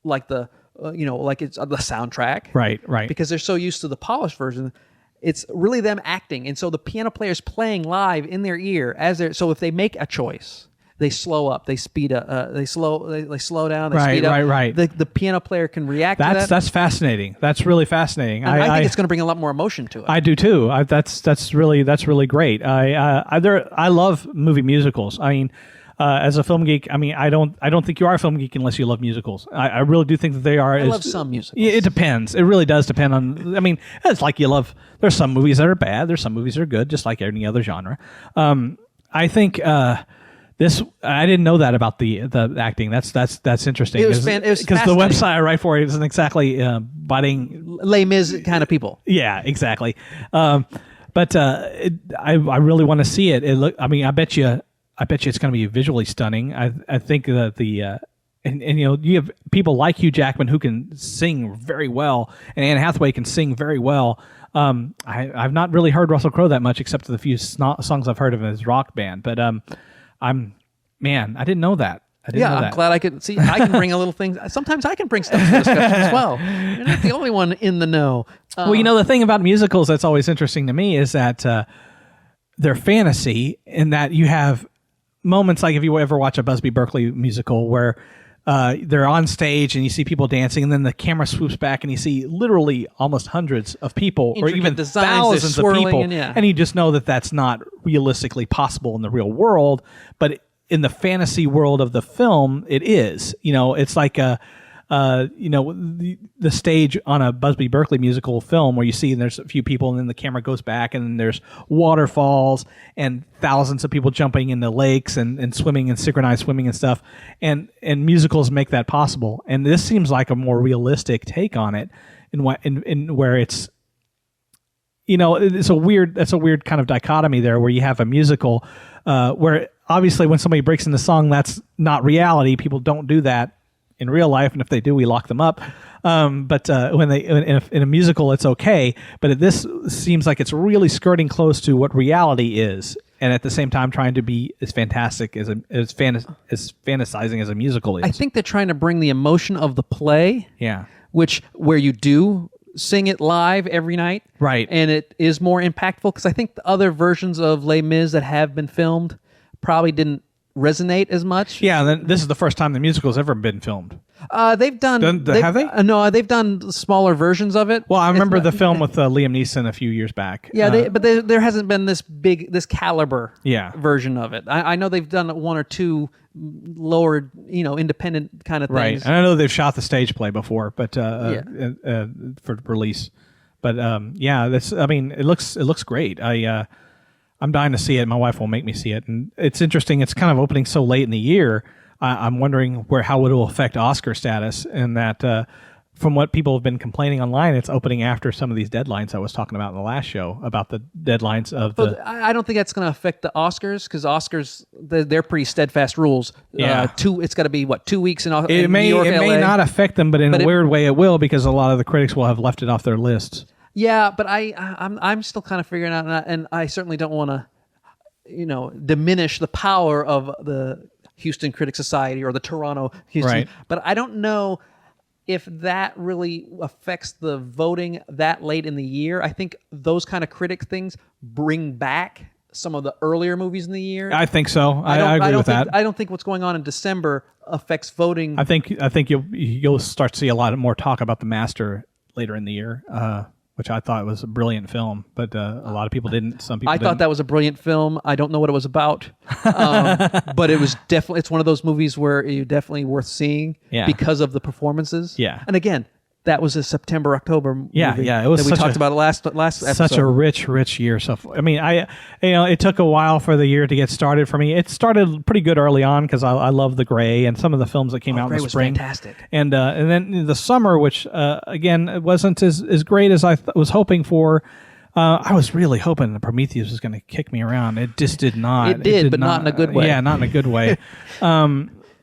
like like it's the soundtrack. Right. Because they're so used to the polished version. It's really them acting, and so the piano player's playing live in their ear so if they make a choice, they slow up, they speed up, they slow down, they speed up. Right. The piano player can react to that. That's fascinating. That's really fascinating. And I think it's going to bring a lot more emotion to it. I do too. That's really great. I love movie musicals. I mean, as a film geek, I mean, I don't think you are a film geek unless you love musicals. I really do think that they are. I love some musicals. It depends. It really does depend on. I mean, it's like you love. There's some movies that are bad. There's some movies that are good, just like any other genre. I think This I didn't know that about the acting. That's interesting. It was because the fascinating. website I write for isn't exactly biting. Les Mis kind of people. Yeah, exactly. But I really want to see it. I bet you it's going to be visually stunning. I think that and you have people like Hugh Jackman who can sing very well, and Anne Hathaway can sing very well. I've not really heard Russell Crowe that much, except for the few songs I've heard of his rock band. But I didn't know that. I'm glad I could see. I can bring a little thing. Sometimes I can bring stuff to discussion as well. You're not the only one in the know. Well, the thing about musicals that's always interesting to me is that they're fantasy, in that you have moments like if you ever watch a Busby Berkeley musical where they're on stage and you see people dancing, and then the camera swoops back and you see literally almost hundreds of people, or Intricate even designs, thousands they're of swirling people, and you just know that that's not realistically possible in the real world, but in the fantasy world of the film, it is. It's like the stage on a Busby Berkeley musical film where you see there's a few people and then the camera goes back and then there's waterfalls and thousands of people jumping into lakes and swimming and synchronized swimming and stuff. And musicals make that possible. And this seems like a more realistic take on it in where it's, that's a weird kind of dichotomy there where you have a musical where obviously when somebody breaks into song, that's not reality. People don't do that in real life, and if they do, we lock them up. But when in a musical, it's okay. But this seems like it's really skirting close to what reality is, and at the same time trying to be as fantastic as fantasizing as a musical is. I think they're trying to bring the emotion of the play, where you do sing it live every night, right? And it is more impactful because I think the other versions of Les Mis that have been filmed probably didn't resonate as much. Yeah, then this is the first time the musical's ever been filmed. They've done. Have they? No, they've done smaller versions of it. Well, I remember the film with Liam Neeson a few years back. Yeah, but there hasn't been this caliber version of it. I know they've done one or two lower, independent kind of things. Right, and I know they've shot the stage play before, but for release. But that's. I mean, it looks great. I'm dying to see it. My wife will make me see it, and it's interesting. It's kind of opening so late in the year. I'm wondering how it will affect Oscar status, and that from what people have been complaining online, it's opening after some of these deadlines I was talking about in the last show about the deadlines of the. I don't think that's going to affect the Oscars because Oscars they're pretty steadfast rules. Yeah, it's got to be 2 weeks in New York, it may not affect them, but in a weird way it will because a lot of the critics will have left it off their lists. Yeah, but I'm still kind of figuring out, and I certainly don't want to, diminish the power of the Houston Critic Society or the Toronto Houston. Right. But I don't know if that really affects the voting that late in the year. I think those kind of critic things bring back some of the earlier movies in the year. I think so. I agree with that. I don't think what's going on in December affects voting. I think you'll start to see a lot more talk about The Master later in the year. Which I thought was a brilliant film, but a lot of people didn't. Some people thought that was a brilliant film. I don't know what it was about, but it was definitely. It's one of those movies where you're definitely worth seeing because of the performances. Yeah, and again, that was a September-October movie. Yeah. It was. We talked about it last episode. Such a rich year. So I mean, it took a while for the year to get started for me. It started pretty good early on because I love The Gray and some of the films that came out in the spring. Was fantastic. And then the summer, which again it wasn't as great as I was hoping for. I was really hoping that Prometheus was going to kick me around. It just did not. It did, but not in a good way. Yeah, not in a good way.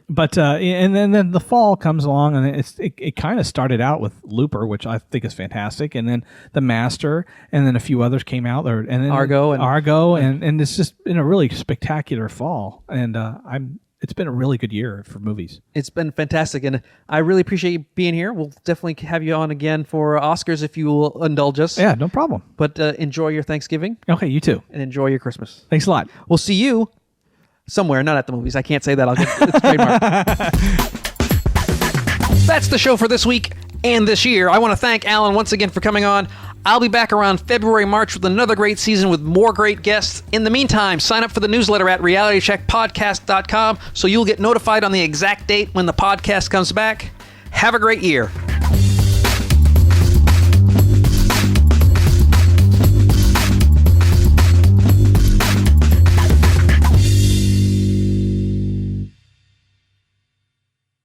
But and then the fall comes along, and it kind of started out with Looper, which I think is fantastic, and then The Master, and then a few others came out, and then Argo, and it's just been a really spectacular fall, and it's been a really good year for movies. It's been fantastic, and I really appreciate you being here. We'll definitely have you on again for Oscars if you will indulge us. Yeah, no problem. But enjoy your Thanksgiving. Okay, you too. And enjoy your Christmas. Thanks a lot. We'll see you somewhere, not at the movies. I can't say that. It's trademarked. That's the show for this week and this year. I want to thank Alan once again for coming on. I'll be back around February, March with another great season with more great guests. In the meantime, sign up for the newsletter at realitycheckpodcast.com so you'll get notified on the exact date when the podcast comes back. Have a great year.